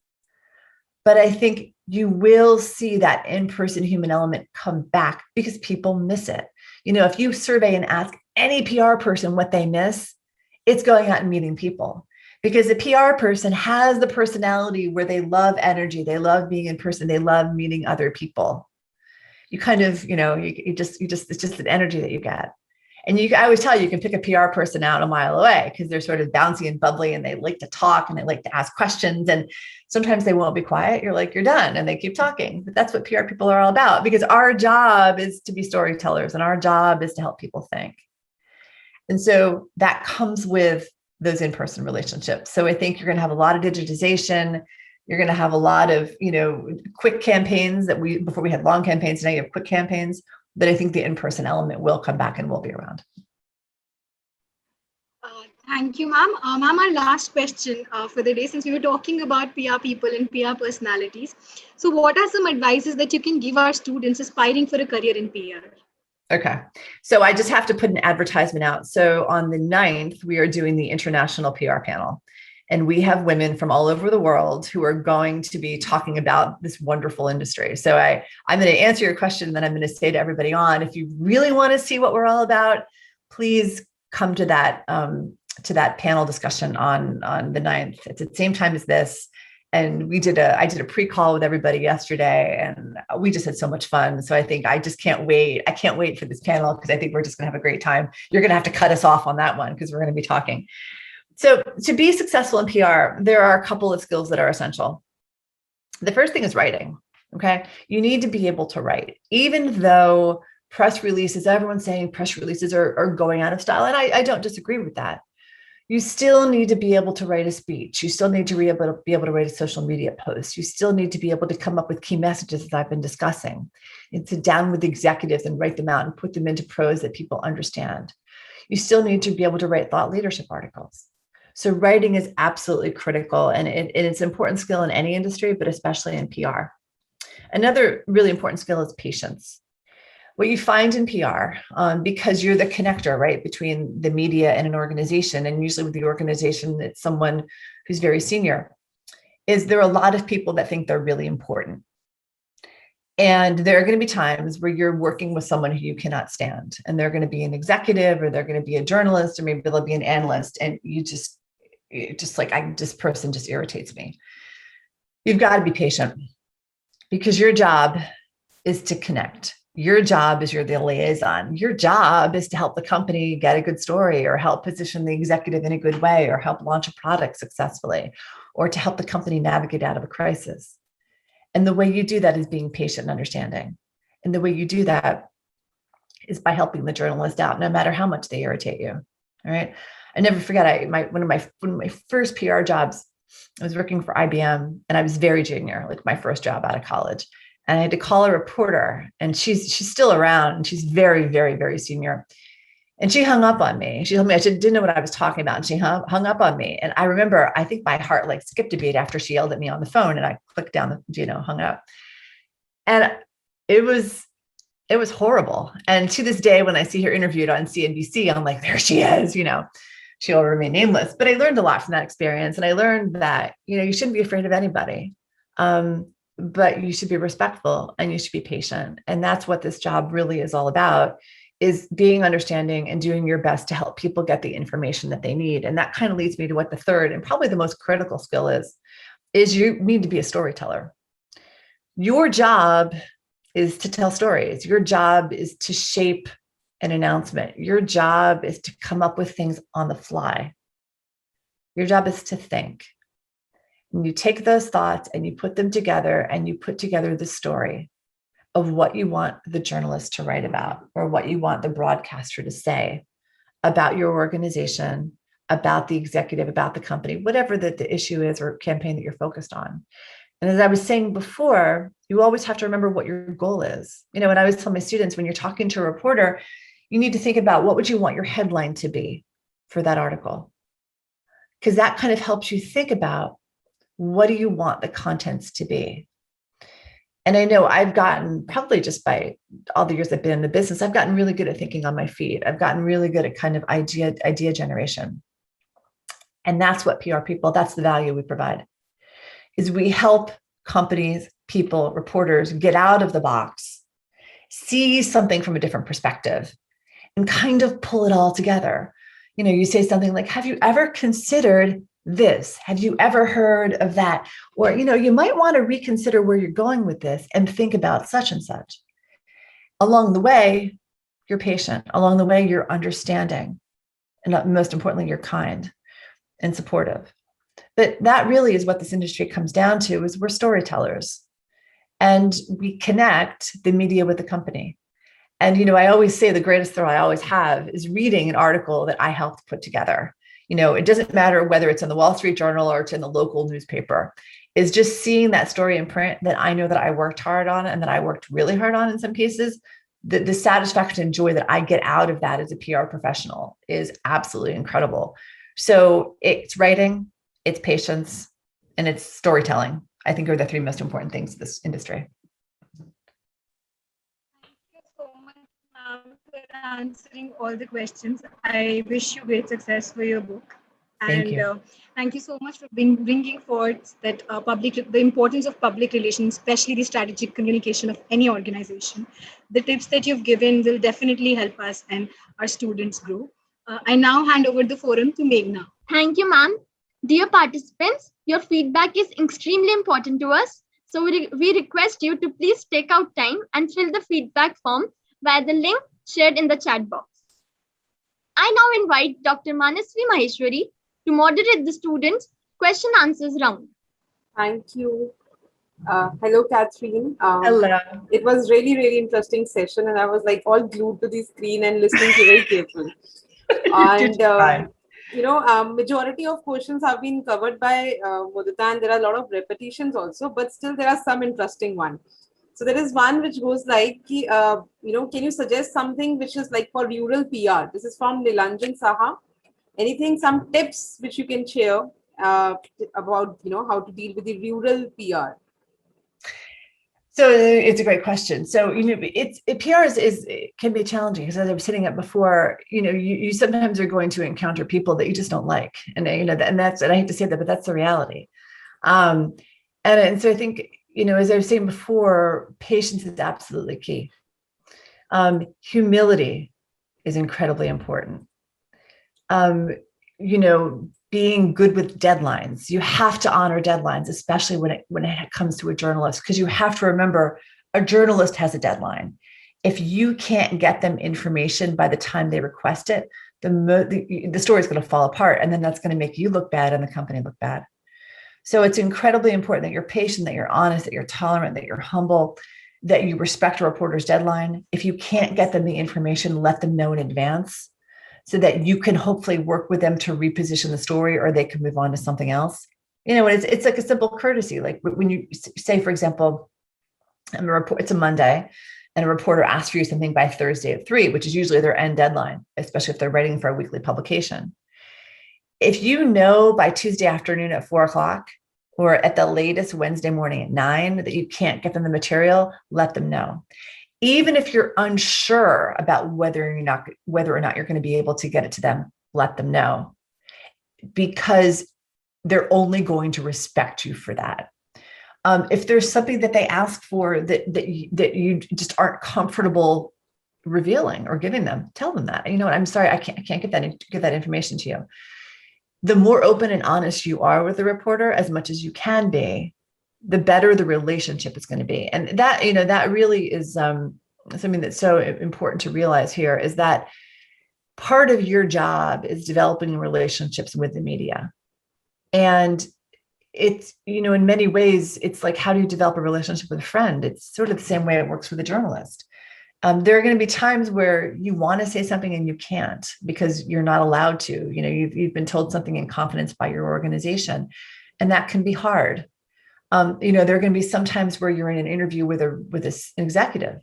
But I think you will see that in-person human element come back because people miss it. If you survey and ask any PR person what they miss, it's going out and meeting people. Because a PR person has the personality where they love energy, they love being in person, they love meeting other people. You kind of, it's just an energy that you get. And I always tell you can pick a PR person out a mile away because they're sort of bouncy and bubbly and they like to talk and they like to ask questions. And sometimes they won't be quiet. You're like, you're done. And they keep talking. But that's what PR people are all about, because our job is to be storytellers and our job is to help people think. And so that comes with those in-person relationships. So I think you're going to have a lot of digitization. You're going to have a lot of, quick campaigns before we had long campaigns, now you have quick campaigns. But I think the in-person element will come back and will be around. Thank you, ma'am. Ma'am, our last question for the day, since we were talking about PR people and PR personalities. So what are some advices that you can give our students aspiring for a career in PR? Okay. So I just have to put an advertisement out. So on the 9th, we are doing the International PR panel. And we have women from all over the world who are going to be talking about this wonderful industry. So I'm going to answer your question, and then I'm going to say to everybody if you really want to see what we're all about, please come to that panel discussion on the 9th. It's at the same time as this. And I did a pre-call with everybody yesterday, and we just had so much fun. So I think I just can't wait. I can't wait for this panel because I think we're just going to have a great time. You're going to have to cut us off on that one because we're going to be talking. So to be successful in PR, there are a couple of skills that are essential. The first thing is writing. Okay. You need to be able to write, even though press releases, everyone's saying press releases are going out of style. And I don't disagree with that. You still need to be able to write a speech. You still need to be able to write a social media post. You still need to be able to come up with key messages, as I've been discussing, and sit down with the executives and write them out and put them into prose that people understand. You still need to be able to write thought leadership articles. So writing is absolutely critical, and it's an important skill in any industry, but especially in PR. Another really important skill is patience. What you find in PR, because you're the connector, right, between the media and an organization, and usually with the organization, it's someone who's very senior, is there are a lot of people that think they're really important. And there are going to be times where you're working with someone who you cannot stand, and they're going to be an executive, or they're going to be a journalist, or maybe they'll be an analyst, and this person just irritates me. You've got to be patient, because your job is to connect. Your job is you're the liaison. Your job is to help the company get a good story, or help position the executive in a good way, or help launch a product successfully, or to help the company navigate out of a crisis. And the way you do that is being patient and understanding. And the way you do that is by helping the journalist out, no matter how much they irritate you. All right. I never forget, one of my first PR jobs, I was working for IBM, and I was very junior, like my first job out of college. And I had to call a reporter, and she's still around, and she's very, very, very senior. And she hung up on me. She told me I didn't know what I was talking about. And she hung up on me. And I remember, I think my heart skipped a beat after she yelled at me on the phone, and I clicked down hung up. And It was horrible. And to this day, when I see her interviewed on CNBC, I'm like, there she is, she'll remain nameless. But I learned a lot from that experience. And I learned that, you shouldn't be afraid of anybody, but you should be respectful and you should be patient. And that's what this job really is all about, is being understanding and doing your best to help people get the information that they need. And that kind of leads me to what the third and probably the most critical skill is you need to be a storyteller. Your job is to tell stories. Your job is to shape an announcement. Your job is to come up with things on the fly. Your job is to think. And you take those thoughts and you put them together and you put together the story of what you want the journalist to write about, or what you want the broadcaster to say about your organization, about the executive, about the company, whatever the issue is or campaign that you're focused on. And as I was saying before, you always have to remember what your goal is. And I always tell my students, when you're talking to a reporter, you need to think about what would you want your headline to be for that article? Because that kind of helps you think about what do you want the contents to be. And I know I've gotten, probably just by all the years I've been in the business, I've gotten really good at thinking on my feet. I've gotten really good at kind of idea generation. And that's what PR people, that's the value we provide, is we help companies, people, reporters get out of the box, see something from a different perspective, and kind of pull it all together. You say something like, have you ever considered this? Have you ever heard of that? Or, you might want to reconsider where you're going with this and think about such and such. Along the way, you're patient. Along the way, you're understanding. And most importantly, you're kind and supportive. But that really is what this industry comes down to, is we're storytellers. And we connect the media with the company. And, I always say the greatest thrill I always have is reading an article that I helped put together. It doesn't matter whether it's in the Wall Street Journal or it's in the local newspaper, is just seeing that story in print that I know that I worked hard on and that I worked really hard on in some cases. The satisfaction and joy that I get out of that as a PR professional is absolutely incredible. So it's writing, it's patience, and it's storytelling, I think, are the three most important things in this industry. For answering all the questions. I wish you great success for your book. Thank you. Thank you so much for bringing forth that the importance of public relations, especially the strategic communication of any organization. The tips that you've given will definitely help us and our students grow. I now hand over the forum to Meghna. Thank you, ma'am. Dear participants, your feedback is extremely important to us. So we request you to please take out time and fill the feedback form via the link shared in the chat box. I now invite Dr. Manasvi Maheshwari to moderate the students' question answers round. Thank you. Hello, Kathryn. Hello. It was really, really interesting session, and I was like all glued to the screen and listening to very carefully. And majority of questions have been covered by Mudita, and there are a lot of repetitions also, but still there are some interesting ones. So there is one which goes like, can you suggest something which is like for rural PR? This is from Nilanjan Saha. Anything, some tips which you can share about, how to deal with the rural PR? So it's a great question. So, PR can be challenging, because as I was saying it before, you sometimes are going to encounter people that you just don't like. And, and I hate to say that, but that's the reality. And so I think, as I was saying before, patience is absolutely key. Humility is incredibly important. Being good with deadlines. You have to honor deadlines, especially when it comes to a journalist, because you have to remember a journalist has a deadline. If you can't get them information by the time they request it, the story is going to fall apart, and then that's going to make you look bad and the company look bad. So it's incredibly important that you're patient, that you're honest, that you're tolerant, that you're humble, that you respect a reporter's deadline. If you can't get them the information, let them know in advance, so that you can hopefully work with them to reposition the story, or they can move on to something else. It's like a simple courtesy. Like when you say, for example, it's a Monday and a reporter asks for you something by Thursday at 3, which is usually their end deadline, especially if they're writing for a weekly publication. If you know by Tuesday afternoon at 4:00 or at the latest Wednesday morning at 9 that you can't get them the material, let them know. even if you're unsure about whether or not you're going to be able to get it to them, let them know, because they're only going to respect you for that. If there's something that they ask for that you just aren't comfortable revealing or giving them, tell them that. You know what? I'm sorry, I can't get that information to you. The more open and honest you are with the reporter, as much as you can be, the better the relationship is going to be. And that, you know, that really is something that's so important to realize here, is that part of your job is developing relationships with the media. And it's, you know, in many ways, it's like, how do you develop a relationship with a friend? It's sort of the same way it works with a journalist. There are going to be times where you want to say something and you can't because you're not allowed to. You know, you've been told something in confidence by your organization, and that can be hard. You know, there are going to be some times where you're in an interview with an executive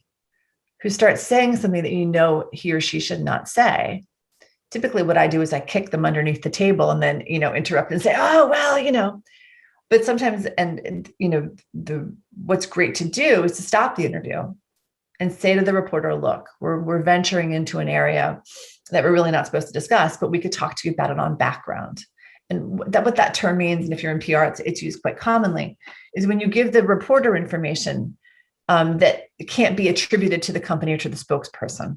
who starts saying something that you know he or she should not say. Typically, what I do is I kick them underneath the table and then, you know, interrupt and say, "Oh, well, you know." But sometimes, and you know, what's great to do is to stop the interview and say to the reporter, look, we're venturing into an area that we're really not supposed to discuss, but we could talk to you about it on background. And what that term means, and if you're in PR, it's used quite commonly, is when you give the reporter information that can't be attributed to the company or to the spokesperson.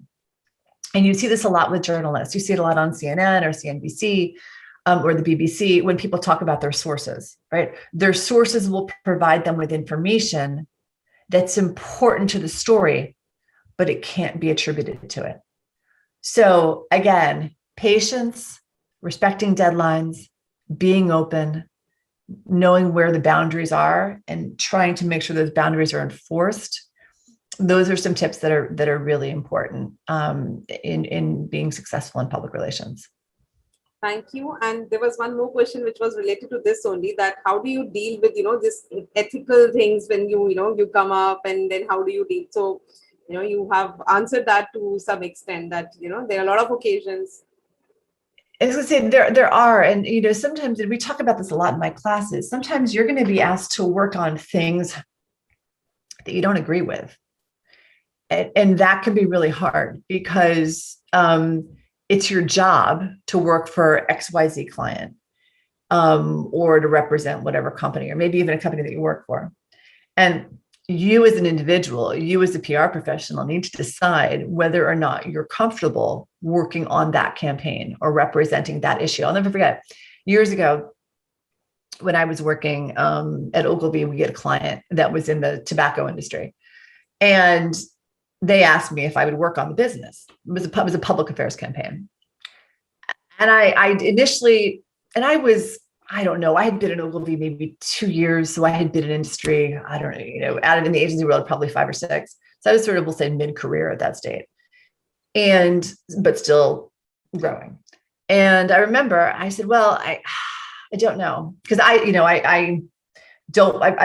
And you see this a lot with journalists. You see it a lot on CNN or CNBC or the BBC when people talk about their sources, right? Their sources will provide them with information that's important to the story, but it can't be attributed to it. So again, patience, respecting deadlines, being open, knowing where the boundaries are, and trying to make sure those boundaries are enforced. Those are some tips that are really important in being successful in public relations. Thank you. And there was one more question which was related to this only, that how do you deal with, you know, this ethical things when you come up, and then how do you deal? So, you know, you have answered that to some extent, that, you know, there are a lot of occasions. As I say, there are, and, you know, sometimes, and we talk about this a lot in my classes, sometimes you're going to be asked to work on things that you don't agree with. And that can be really hard because it's your job to work for XYZ client or to represent whatever company, or maybe even a company that you work for. And you as an individual, you as a PR professional need to decide whether or not you're comfortable working on that campaign or representing that issue. I'll never forget, years ago, when I was working at Ogilvy, we had a client that was in the tobacco industry. And they asked me if I would work on the business. It was a public affairs campaign. And I initially, and I don't know, I had been in Ogilvy maybe 2 years. So I had been in industry, I don't know, you know, out in the agency world, probably 5 or 6. So I was sort of, we'll say, mid-career at that state, but still growing. And I remember I said, well, I don't know. Because I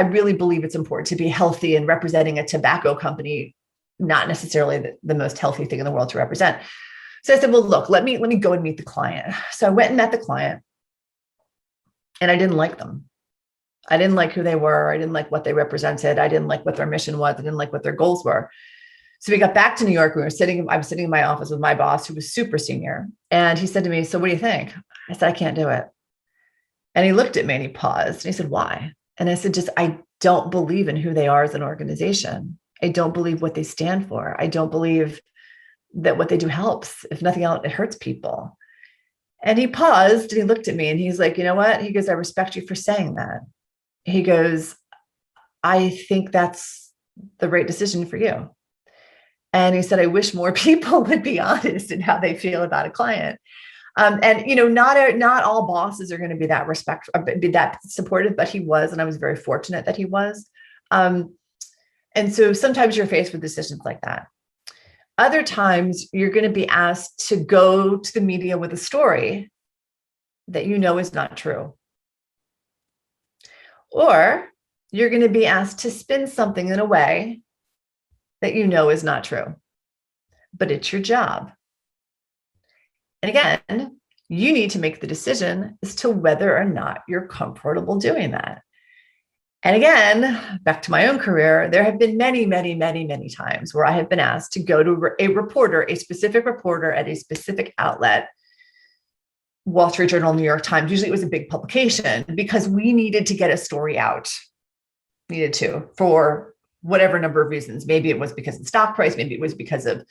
really believe it's important to be healthy, and representing a tobacco company, not necessarily the most healthy thing in the world to represent. So I said, well, look, let me go and meet the client. So I went and met the client, and I didn't like them. I didn't like who they were. I didn't like what they represented. I didn't like what their mission was. I didn't like what their goals were. So we got back to New York. I was sitting in my office with my boss, who was super senior. And he said to me, so what do you think? I said, I can't do it. And he looked at me and he paused. And he said, why? And I said, I don't believe in who they are as an organization. I don't believe what they stand for. I don't believe that what they do helps. If nothing else, it hurts people. And he paused and he looked at me and he's like, you know what? He goes, I respect you for saying that. He goes, I think that's the right decision for you. And he said, I wish more people would be honest in how they feel about a client. And, you know, not all bosses are going to be that supportive, but he was, and I was very fortunate that he was. And so sometimes you're faced with decisions like that. Other times you're going to be asked to go to the media with a story that you know is not true. Or you're going to be asked to spin something in a way that you know is not true, but it's your job. And again, you need to make the decision as to whether or not you're comfortable doing that. And again, back to my own career, there have been many, many, many, many times where I have been asked to go to a reporter, a specific reporter at a specific outlet, Wall Street Journal, New York Times. Usually it was a big publication because we needed to get a story out, for whatever number of reasons. Maybe it was because of the stock price, maybe it was because of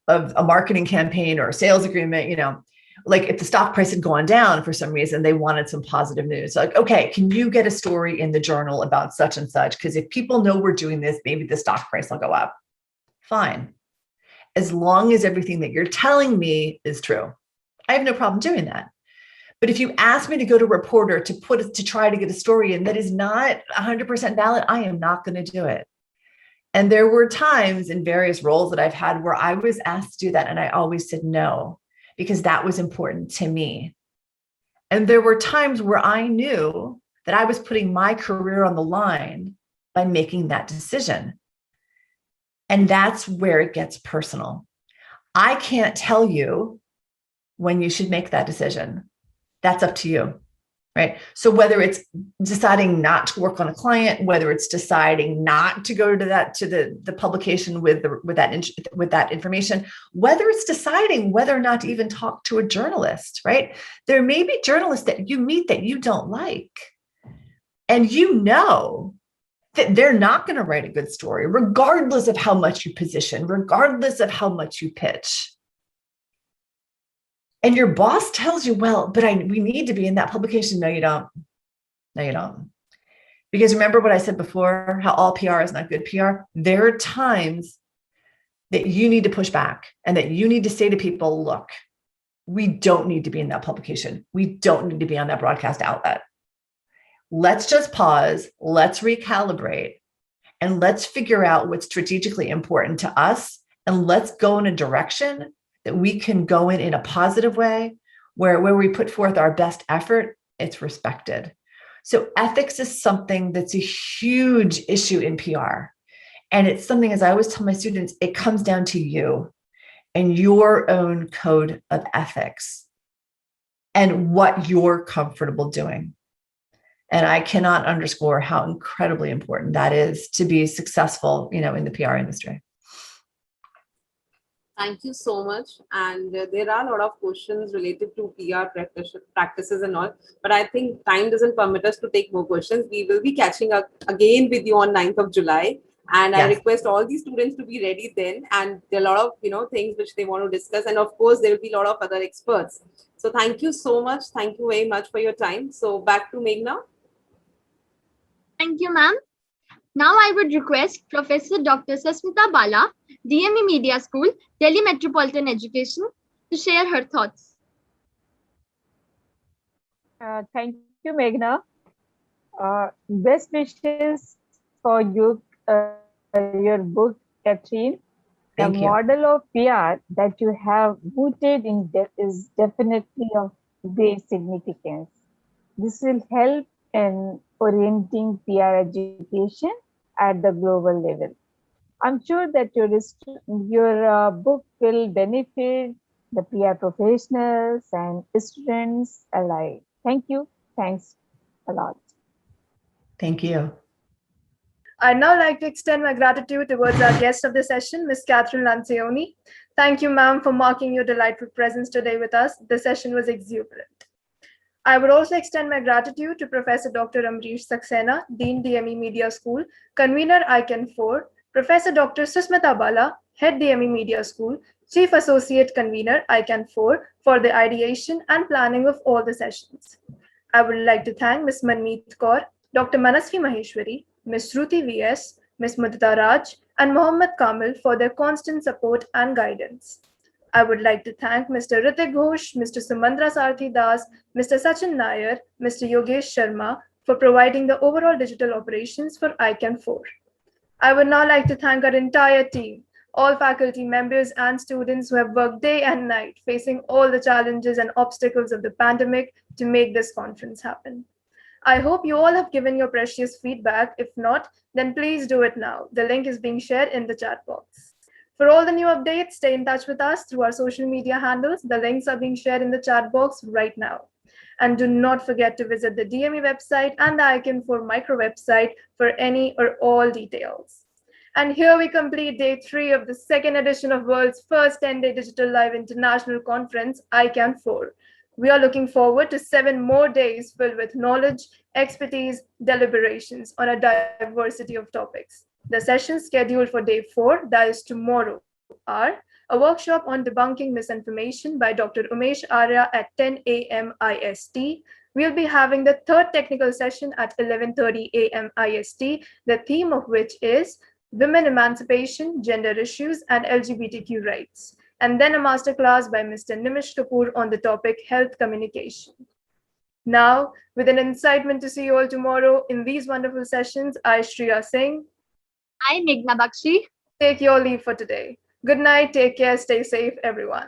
a marketing campaign or a sales agreement, like if the stock price had gone down for some reason, they wanted some positive news. Like, okay, can you get a story in the journal about such and such? Because if people know we're doing this, maybe the stock price will go up. Fine. As long as everything that you're telling me is true, I have no problem doing that. But if you ask me to go to a reporter to try to get a story in that is not 100% valid, I am not going to do it. And there were times in various roles that I've had where I was asked to do that, and I always said no, because that was important to me. And there were times where I knew that I was putting my career on the line by making that decision. And that's where it gets personal. I can't tell you when you should make that decision. That's up to you, right? So whether it's deciding not to work on a client, whether it's deciding not to go to the publication with that information, whether it's deciding whether or not to even talk to a journalist, right? There may be journalists that you meet that you don't like, and that they're not going to write a good story, regardless of how much you position, regardless of how much you pitch. And your boss tells you, well, but we need to be in that publication. No, you don't. No, you don't. Because remember what I said before, how all PR is not good PR? There are times that you need to push back and that you need to say to people, look, we don't need to be in that publication. We don't need to be on that broadcast outlet. Let's just pause. Let's recalibrate. And let's figure out what's strategically important to us. And let's go in a direction that we can go in a positive way, where we put forth our best effort, it's respected. So ethics is something that's a huge issue in PR. And it's something, as I always tell my students, it comes down to you and your own code of ethics and what you're comfortable doing. And I cannot underscore how incredibly important that is to be successful, in the PR industry. Thank you so much. And there are a lot of questions related to PR practices and all, but I think time doesn't permit us to take more questions. We will be catching up again with you on 9th of July. And yes. I request all the students to be ready then. And there are a lot of, things which they want to discuss. And of course, there will be a lot of other experts. So thank you so much. Thank you very much for your time. So back to Meghna. Thank you, ma'am. Now I would request Professor Dr. Susmita Bala, DME Media School, Delhi Metropolitan Education, to share her thoughts. Thank you, Meghna. Best wishes for you, your book, Kathryn. The model of PR that you have rooted in is definitely of great significance. This will help in orienting PR education at the global level. I'm sure that your book will benefit the PR professionals and students alike. Thank you. Thanks a lot. Thank you. I'd now like to extend my gratitude towards our guest of the session, Ms. Kathryn Lancioni. Thank you, ma'am, for marking your delightful presence today with us. The session was exuberant. I would also extend my gratitude to Professor Dr. Amrish Saxena, Dean DME Media School, Convener ICAN4, Professor Dr. Susmita Bala, Head DME Media School, Chief Associate Convener ICAN4, for the ideation and planning of all the sessions. I would like to thank Ms. Manmeet Kaur, Dr. Manasvi Maheshwari, Ms. Shruti VS, Ms. Mudita Raj, and Mohammad Kamil for their constant support and guidance. I would like to thank Mr. Ritik Ghosh, Mr. Sumandra Sarthi Das, Mr. Sachin Nair, Mr. Yogesh Sharma for providing the overall digital operations for ICAN4. I would now like to thank our entire team, all faculty members and students who have worked day and night, facing all the challenges and obstacles of the pandemic to make this conference happen. I hope you all have given your precious feedback. If not, then please do it now. The link is being shared in the chat box. For all the new updates, stay in touch with us through our social media handles. The links are being shared in the chat box right now. And do not forget to visit the DME website and the ICAN4 micro website for any or all details. And here we complete day 3 of the second edition of World's first 10-day digital live international conference, ICAN4. We are looking forward to 7 more days filled with knowledge, expertise, deliberations on a diversity of topics. The sessions scheduled for day 4, that is tomorrow, are a workshop on debunking misinformation by Dr. Umesh Arya at 10 a.m. IST. We'll be having the third technical session at 11:30 a.m. IST, the theme of which is women emancipation, gender issues, and LGBTQ rights. And then a masterclass by Mr. Nimish Kapoor on the topic health communication. Now, with an excitement to see you all tomorrow in these wonderful sessions, I, Shriya Singh. I, Meghna Bakshi. Take your leave for today. Good night, take care, stay safe, everyone.